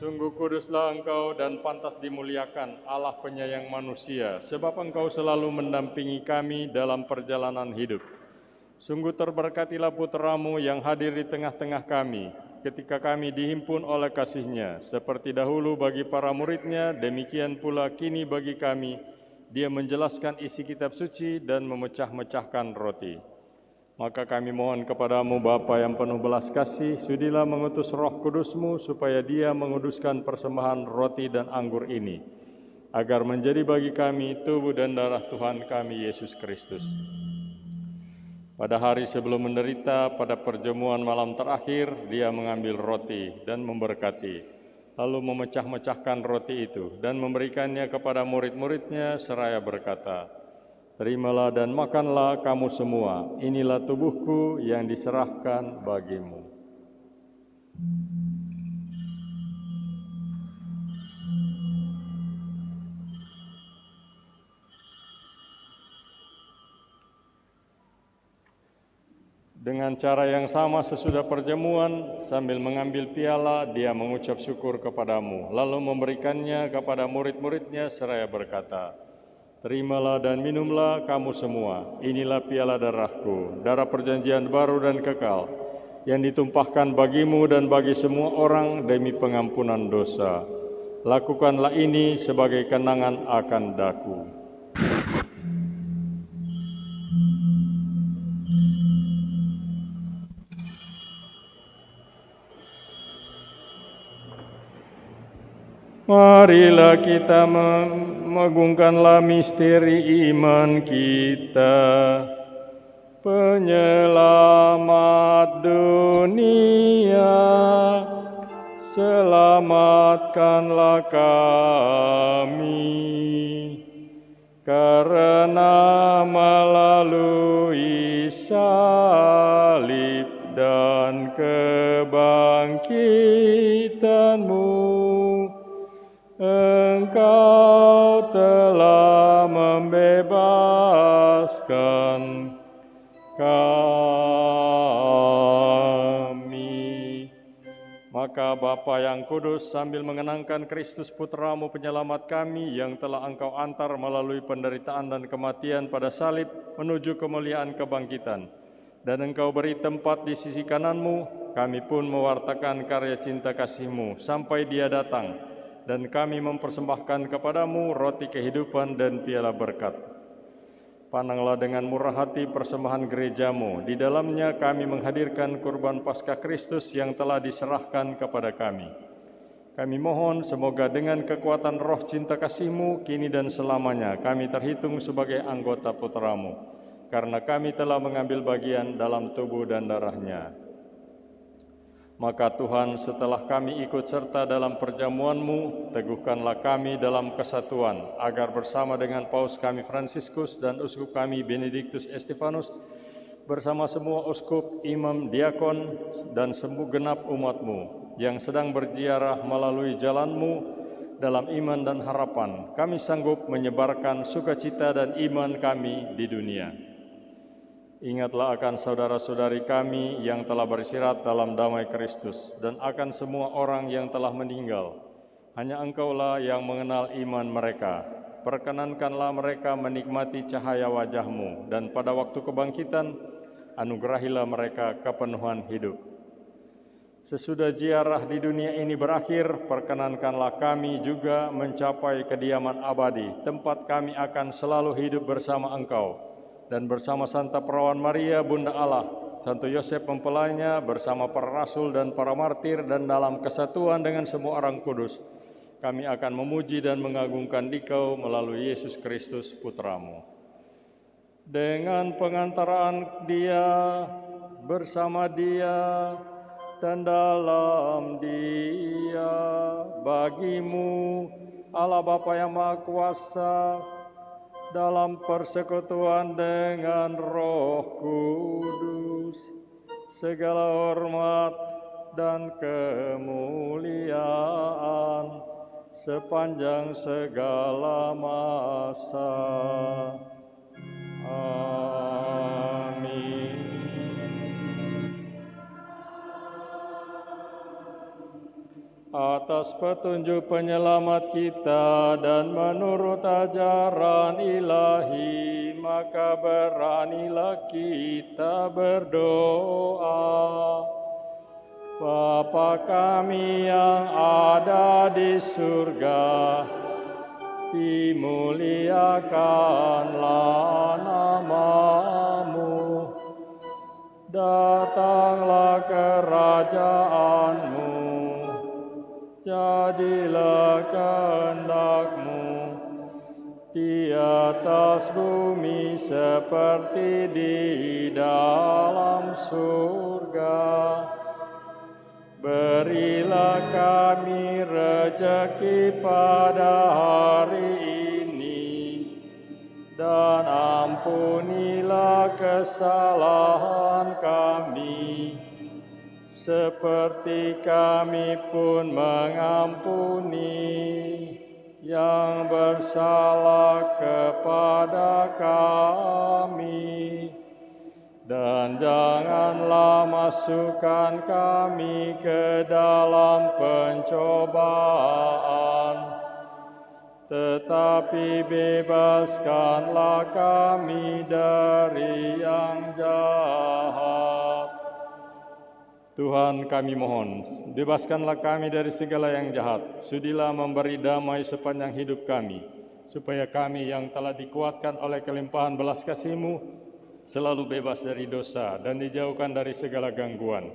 Sungguh kuduslah Engkau dan pantas dimuliakan, Allah penyayang manusia, sebab Engkau selalu mendampingi kami dalam perjalanan hidup. Sungguh terberkatilah putra-Mu yang hadir di tengah-tengah kami, ketika kami dihimpun oleh kasih-Nya, seperti dahulu bagi para murid-Nya, demikian pula kini bagi kami. Dia menjelaskan isi kitab suci dan memecah-mecahkan roti. Maka kami mohon kepadamu Bapa yang penuh belas kasih, sudilah mengutus Roh Kudus-Mu supaya Dia menguduskan persembahan roti dan anggur ini, agar menjadi bagi kami tubuh dan darah Tuhan kami Yesus Kristus. Pada hari sebelum menderita, pada perjamuan malam terakhir, Dia mengambil roti dan memberkati, lalu memecah-mecahkan roti itu dan memberikannya kepada murid-murid-Nya seraya berkata, Terimalah dan makanlah kamu semua, inilah tubuhku yang diserahkan bagimu. Dengan cara yang sama sesudah perjamuan, sambil mengambil piala, dia mengucap syukur kepadamu, lalu memberikannya kepada murid-muridnya seraya berkata, terimalah dan minumlah kamu semua, inilah piala darahku, darah perjanjian baru dan kekal, yang ditumpahkan bagimu dan bagi semua orang demi pengampunan dosa. Lakukanlah ini sebagai kenangan akan daku. Marilah kita mengagungkanlah misteri iman kita. Penyelamat dunia, selamatkanlah kami. Karena melalui salib dan kebangkitan-Mu, Engkau telah membebaskan kami. Maka Bapa yang kudus, sambil mengenangkan Kristus Putra-Mu penyelamat kami yang telah Engkau antar melalui penderitaan dan kematian pada salib menuju kemuliaan kebangkitan, dan Engkau beri tempat di sisi kanan-Mu, kami pun mewartakan karya cinta kasih-Mu sampai Dia datang, dan kami mempersembahkan kepadamu roti kehidupan dan piala berkat. Pandanglah dengan murah hati persembahan gereja-Mu. Di dalamnya kami menghadirkan kurban Paskah Kristus yang telah diserahkan kepada kami. Kami mohon semoga dengan kekuatan roh cinta kasih-Mu kini dan selamanya kami terhitung sebagai anggota Putra-Mu, karena kami telah mengambil bagian dalam tubuh dan darah-Nya. Maka Tuhan, setelah kami ikut serta dalam perjamuan-Mu, teguhkanlah kami dalam kesatuan, agar bersama dengan Paus kami Fransiskus dan Uskup kami Benediktus Estefanus, bersama semua uskup, imam, diakon, dan segenap umat-Mu, yang sedang berziarah melalui jalan-Mu dalam iman dan harapan, kami sanggup menyebarkan sukacita dan iman kami di dunia. Ingatlah akan saudara-saudari kami yang telah beristirahat dalam damai Kristus, dan akan semua orang yang telah meninggal. Hanya Engkaulah yang mengenal iman mereka. Perkenankanlah mereka menikmati cahaya wajah-Mu, dan pada waktu kebangkitan, anugerahilah mereka kepenuhan hidup. Sesudah ziarah di dunia ini berakhir, perkenankanlah kami juga mencapai kediaman abadi, tempat kami akan selalu hidup bersama Engkau, dan bersama Santa Perawan Maria, Bunda Allah, Santo Yosef mempelainya, bersama para rasul dan para martir, dan dalam kesatuan dengan semua orang kudus, kami akan memuji dan mengagungkan Dikau melalui Yesus Kristus Putra-Mu. Dengan pengantaraan Dia, bersama Dia, dan dalam Dia, bagi-Mu, Allah Bapa yang Maha Kuasa, dalam persekutuan dengan Roh Kudus, segala hormat dan kemuliaan sepanjang segala masa. Amin. Atas petunjuk penyelamat kita dan menurut ajaran ilahi, maka beranilah kita berdoa. Bapa kami yang ada di surga, dimuliakanlah nama-Mu, datanglah kerajaan-Mu, jadilah kehendak-Mu di atas bumi seperti di dalam surga. Berilah kami rejeki pada hari ini, dan ampunilah kesalahan kami, seperti kami pun mengampuni yang bersalah kepada kami. Dan janganlah masukkan kami ke dalam pencobaan, tetapi bebaskanlah kami dari yang jahat. Tuhan, kami mohon, bebaskanlah kami dari segala yang jahat. Sudilah memberi damai sepanjang hidup kami, supaya kami yang telah dikuatkan oleh kelimpahan belas kasih-Mu selalu bebas dari dosa dan dijauhkan dari segala gangguan,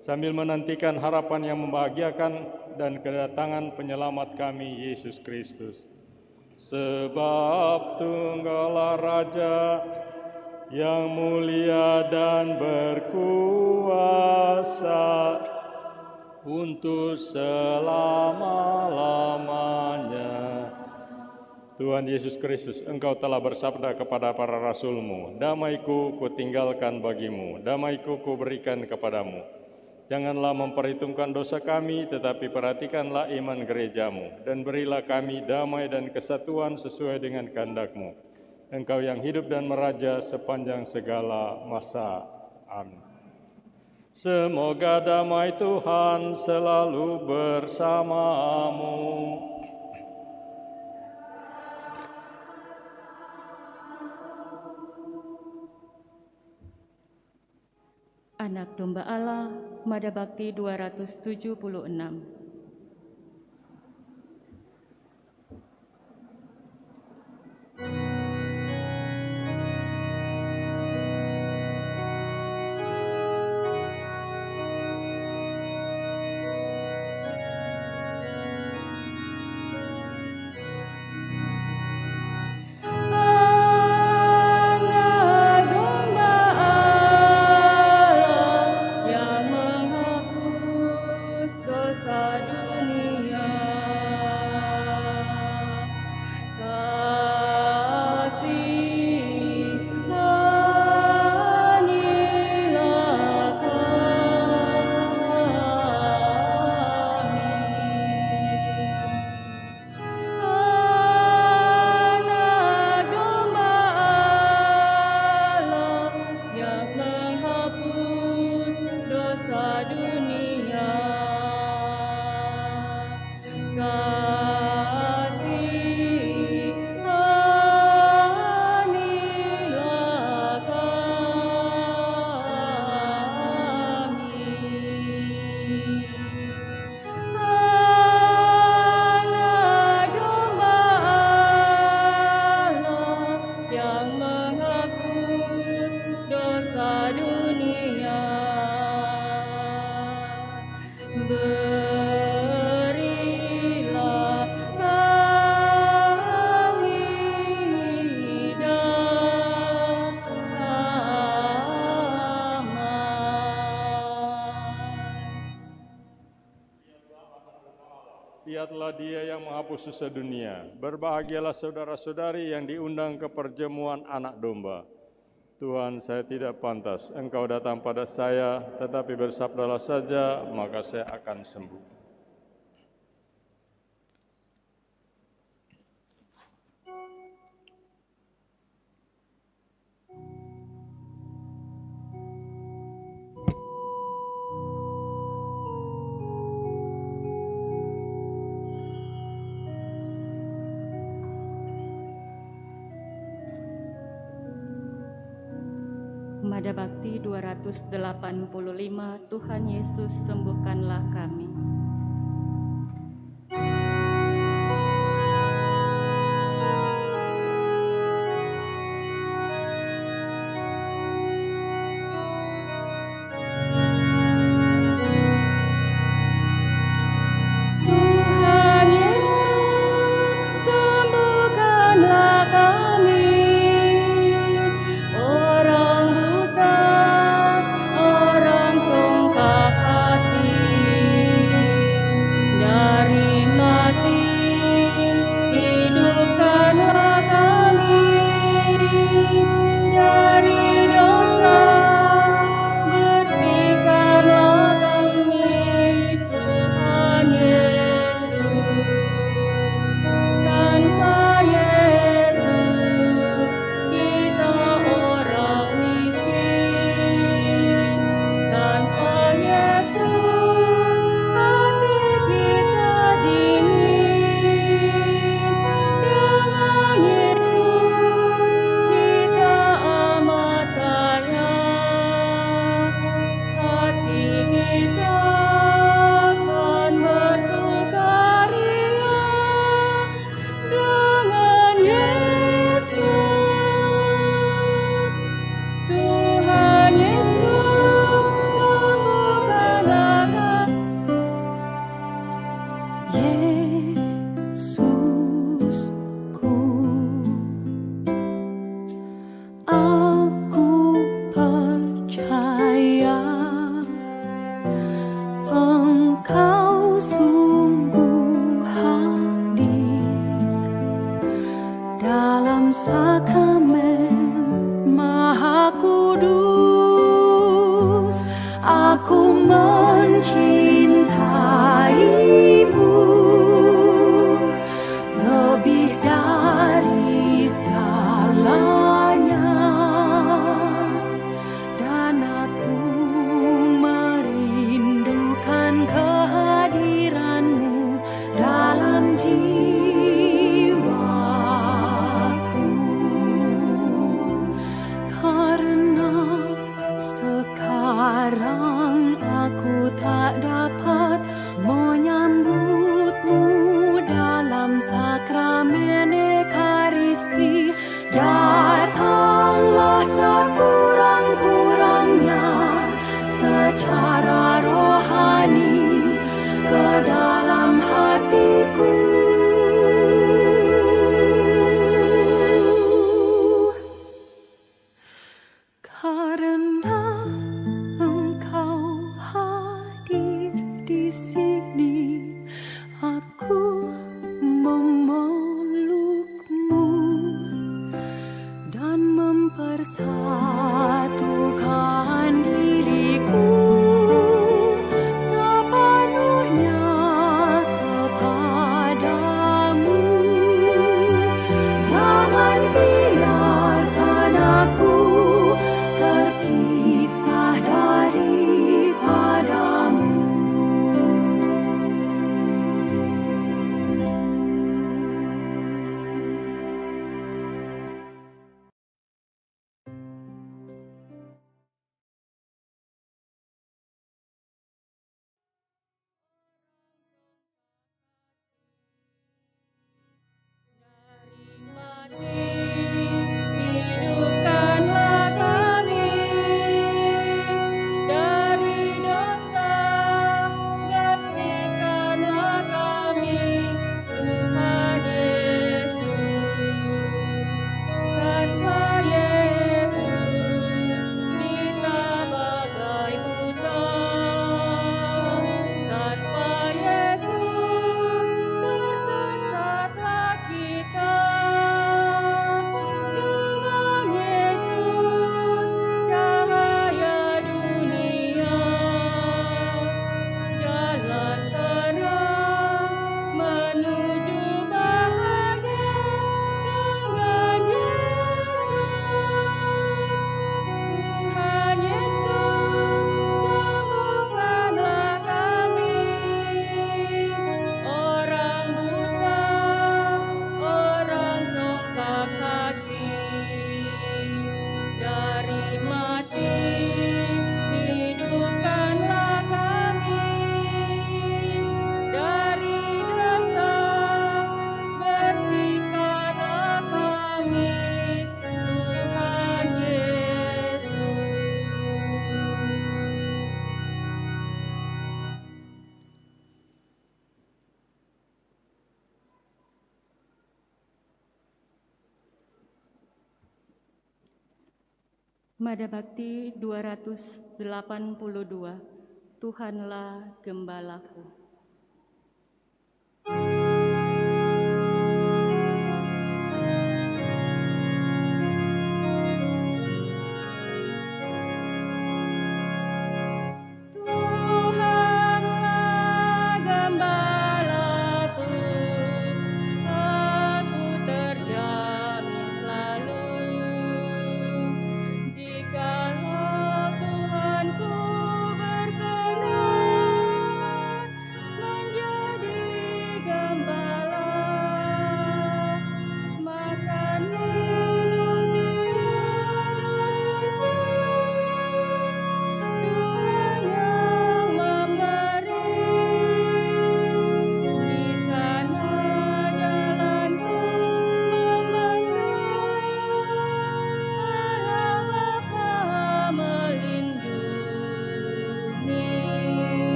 sambil menantikan harapan yang membahagiakan dan kedatangan penyelamat kami, Yesus Kristus. Sebab Tunggallah Raja yang mulia dan berkuasa untuk selama-lamanya. Tuhan Yesus Kristus, Engkau telah bersabda kepada para rasul-Mu, damai-Ku Kutinggalkan bagimu, damai-Ku Kuberikan kepadamu. Janganlah memperhitungkan dosa kami, tetapi perhatikanlah iman gereja-Mu, dan berilah kami damai dan kesatuan sesuai dengan kehendak-Mu. Engkau yang hidup dan meraja sepanjang segala masa. Amin. Semoga damai Tuhan selalu bersamamu. Anak Domba Allah, Mada Bakti 276. Lihatlah Dia yang menghapus dosa dunia. Berbahagialah saudara-saudari yang diundang ke perjamuan anak domba. Tuhan, saya tidak pantas Engkau datang pada saya, tetapi bersabdalah saja, maka saya akan sembuh. Mada Bakti 285, Tuhan Yesus sembuhkanlah kami. Tuhan Yesus, sembuhkanlah kami. Orang buta, orang congkak hati, mencintaimu lebih dari segalanya, dan aku merindukan kehadiranmu dalam jiwaku, karena sekarang aku tak dapat menyambutmu dalam sakramen Ekaristi. Datanglah sekurang-kurangnya secara rohani ke dalam hatiku, karena Engkau hadir di sini. Aku memelukmu dan mempersatukan diriku sepenuhnya kepadamu. Jangan biarkan aku terpisah daripadamu. Hidupkanlah kami dari dosa, bersihkanlah kami, Tuhan Yesus. Tanpa Yesus kita bagai buta, tanpa Yesus tersesatlah kita. Dengan Yesus cahaya dunia, jalan terang menuju bahagia. Dengan Yesus, Tuhan Yesus, sembuhkanlah kami, orang buta, orang congkak hati, dari mati. Hidupkanlah kami dari dosa, bersihkanlah kami, Tuhan Yesus. Mada Bakti 282, Tuhanlah Gembalaku. Tuhanlah Gembalaku, aku terjamin selalu. Jikalau Tuhanku berkenan,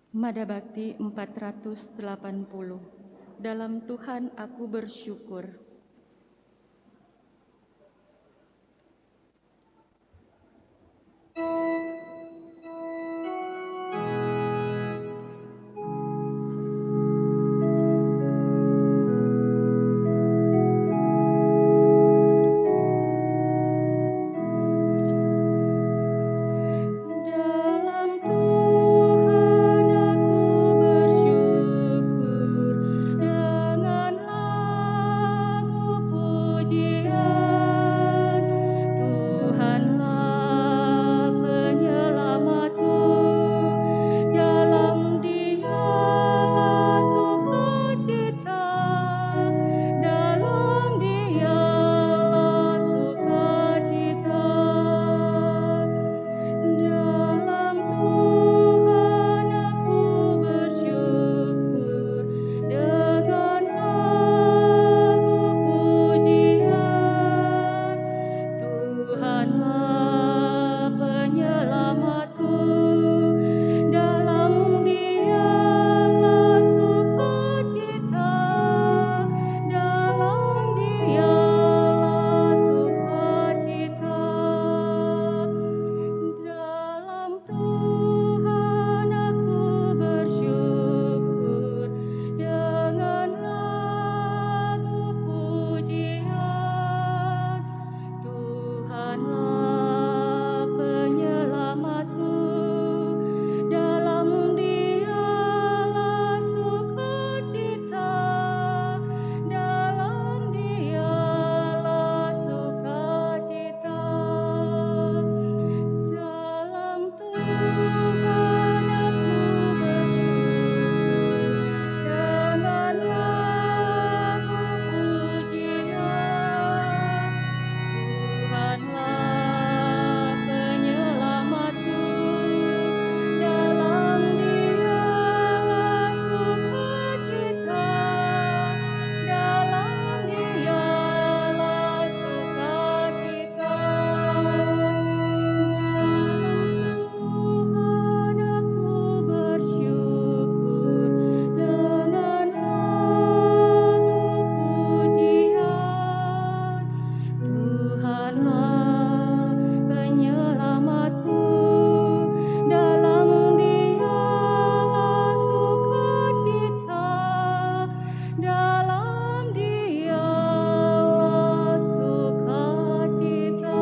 Mada Bakti 480. Dalam Tuhan aku bersyukur. Dalam Tuhan aku bersyukur dengan lagu pujian. Tuhanlah penyelamatku, dalam Dialah sukacita, dalam Dialah sukacita. Dalam Tuhan aku bersyukur dengan lagu pujian. Tuhanlah penyelamatku, dalam Dialah sukacita, dalam Dialah sukacita. Dalam Tuhan aku bersyukur dengan lagu pujian. Tuhanlah penyelamatku, dalam Dialah sukacita, dalam Dialah sukacita. Dalam Tuhan aku bersyukur dengan lagu pujian. Tuhanlah penyelamatku, dalam Dialah sukacita, dalam Dialah sukacita. Tuhan aku bersyukur dengan lagu pujian. Tuhanlah penyelamatku, dalam Dialah sukacita, dalam Dialah sukacita.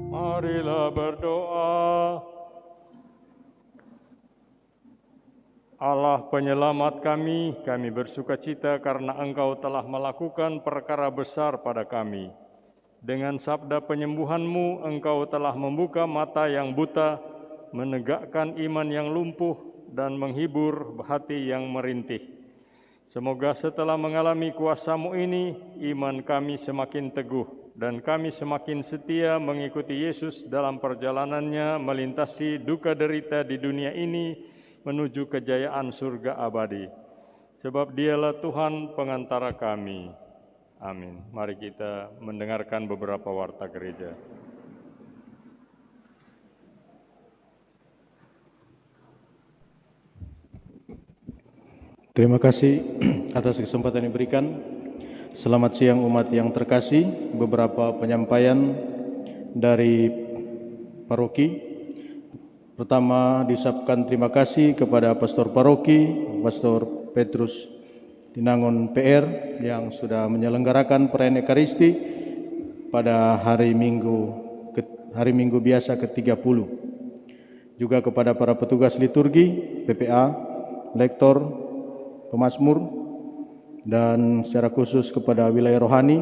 Marilah berdoa. Allah penyelamat kami bersukacita karena Engkau telah melakukan perkara besar pada kami. Dengan sabda penyembuhan-Mu, Engkau telah membuka mata yang buta, menegakkan iman yang lumpuh, dan menghibur hati yang merintih. Semoga setelah mengalami kuasa-Mu ini, iman kami semakin teguh, dan kami semakin setia mengikuti Yesus dalam perjalanannya melintasi duka derita di dunia ini menuju kejayaan surga abadi. Sebab Dialah Tuhan pengantara kami. Amin. Mari kita mendengarkan beberapa warta gereja. Terima kasih atas kesempatan yang diberikan. Selamat siang umat yang terkasih. Beberapa penyampaian dari paroki. Pertama, diucapkan terima kasih kepada Pastor Paroki, Pastor Petrus Tinangon PR yang sudah menyelenggarakan perayaan Ekaristi pada hari Minggu biasa ke-30. Juga kepada para petugas liturgi, PPA, lektor, pemazmur, dan secara khusus kepada wilayah rohani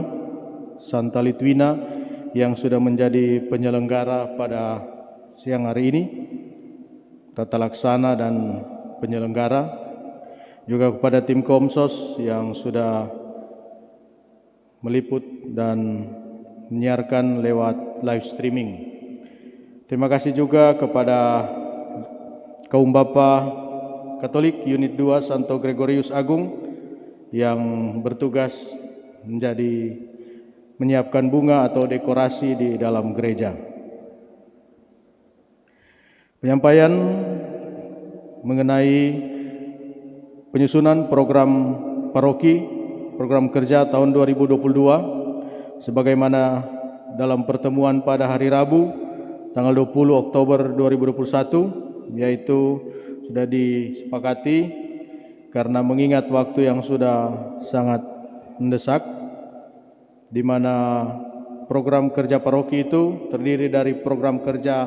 Santa Litwina yang sudah menjadi penyelenggara pada siang hari ini, tata laksana dan penyelenggara. Juga kepada tim Komsos yang sudah meliput dan menyiarkan lewat live streaming. Terima kasih juga kepada kaum Bapa Katolik Unit 2 Santo Gregorius Agung yang bertugas menyiapkan bunga atau dekorasi di dalam gereja. Penyampaian mengenai penyusunan program paroki, program kerja tahun 2022 sebagaimana dalam pertemuan pada hari Rabu tanggal 20 Oktober 2021, yaitu sudah disepakati karena mengingat waktu yang sudah sangat mendesak, di mana program kerja paroki itu terdiri dari program kerja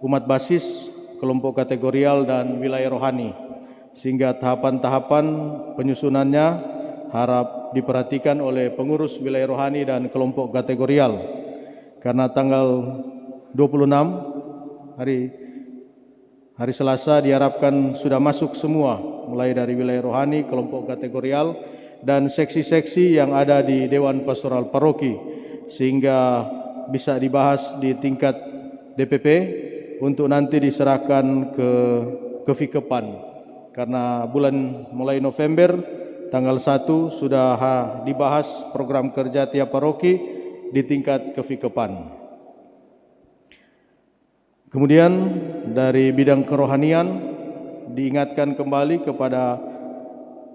umat basis, kelompok kategorial, dan wilayah rohani. Sehingga tahapan-tahapan penyusunannya harap diperhatikan oleh pengurus wilayah rohani dan kelompok kategorial. Karena tanggal 26 hari Selasa diharapkan sudah masuk semua, mulai dari wilayah rohani, kelompok kategorial, dan seksi-seksi yang ada di Dewan Pastoral Paroki, sehingga bisa dibahas di tingkat DPP untuk nanti diserahkan ke Vikepan. Karena bulan mulai November tanggal 1 sudah dibahas program kerja tiap paroki di tingkat Kevikepan. Kemudian dari bidang kerohanian diingatkan kembali kepada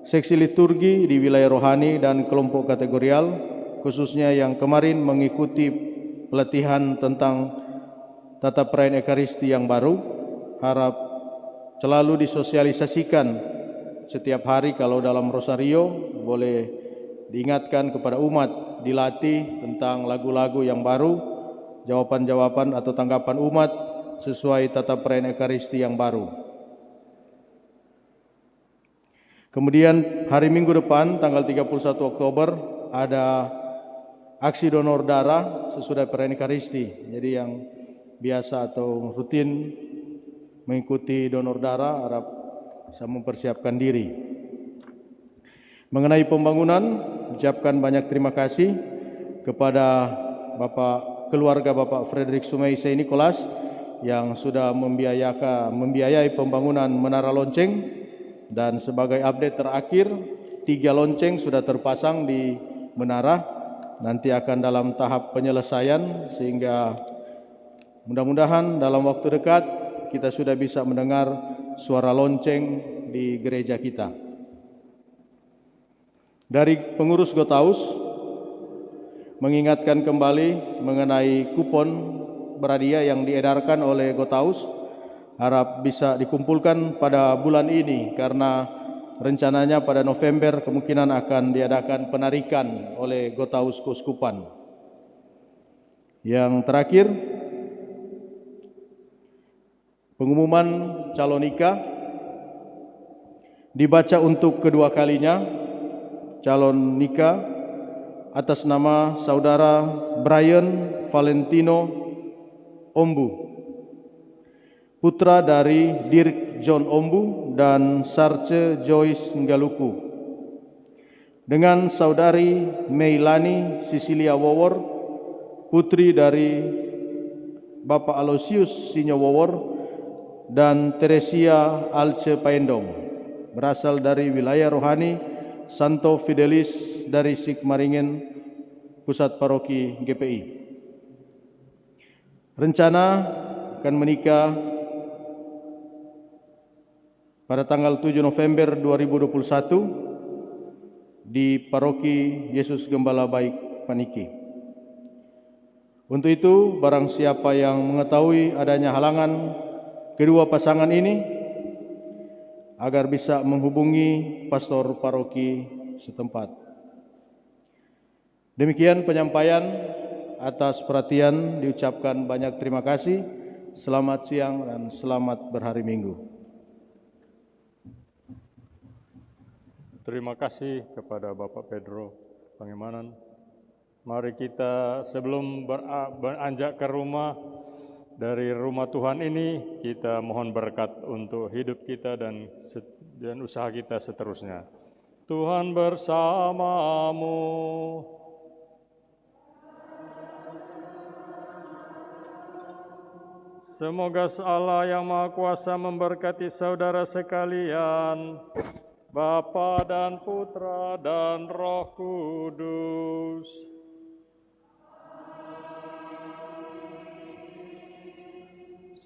seksi liturgi di wilayah rohani dan kelompok kategorial, khususnya yang kemarin mengikuti pelatihan tentang tata perayaan Ekaristi yang baru, harap selalu disosialisasikan setiap hari. Kalau dalam rosario boleh diingatkan kepada umat, dilatih tentang lagu-lagu yang baru, jawaban-jawaban atau tanggapan umat sesuai tata perayaan Ekaristi yang baru. Kemudian hari Minggu depan tanggal 31 Oktober ada aksi donor darah sesudah perayaan Ekaristi. Jadi yang biasa atau rutin mengikuti donor darah harap bisa mempersiapkan diri. Mengenai pembangunan, ucapkan banyak terima kasih kepada keluarga Bapak Frederick Sumeisei Nicholas yang sudah membiayai pembangunan Menara Lonceng, dan sebagai update terakhir 3 lonceng sudah terpasang di menara, nanti akan dalam tahap penyelesaian sehingga mudah-mudahan dalam waktu dekat kita sudah bisa mendengar suara lonceng di gereja kita. Dari pengurus Gotaus mengingatkan kembali mengenai kupon berhadiah yang diedarkan oleh Gotaus, harap bisa dikumpulkan pada bulan ini karena rencananya pada November kemungkinan akan diadakan penarikan oleh Gotaus Keuskupan. Yang terakhir, pengumuman calon nikah dibaca untuk kedua kalinya. Calon nikah atas nama Saudara Brian Valentino Ombu, putra dari Dirk John Ombu dan Sarce Joyce Nggaluku, dengan Saudari Meilani Sisilia Wowor, putri dari Bapak Aloysius Sinyo Wowor, dan Teresia Alce Paendong, berasal dari wilayah rohani Santo Fidelis dari Sigmaringen, pusat paroki GPI. Rencana akan menikah pada tanggal 7 November 2021 di paroki Yesus Gembala Baik Paniki. Untuk itu, barang siapa yang mengetahui adanya halangan kedua pasangan ini, agar bisa menghubungi pastor paroki setempat. Demikian penyampaian. Atas perhatian diucapkan banyak terima kasih. Selamat siang dan selamat berhari Minggu. Terima kasih kepada Bapak Pedro Pangemanan. Mari kita sebelum beranjak ke rumah, dari rumah Tuhan ini, kita mohon berkat untuk hidup kita dan usaha kita seterusnya. Tuhan bersamamu. Semoga Allah yang Maha Kuasa memberkati saudara sekalian, Bapa dan Putra dan Roh Kudus.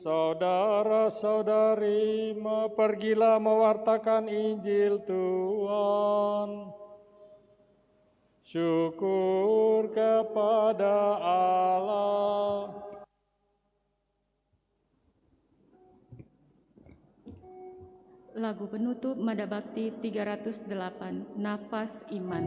Saudara-saudari, pergilah mewartakan Injil Tuhan. Syukur kepada Allah. Lagu penutup Mada Bakti 308, Nafas Iman.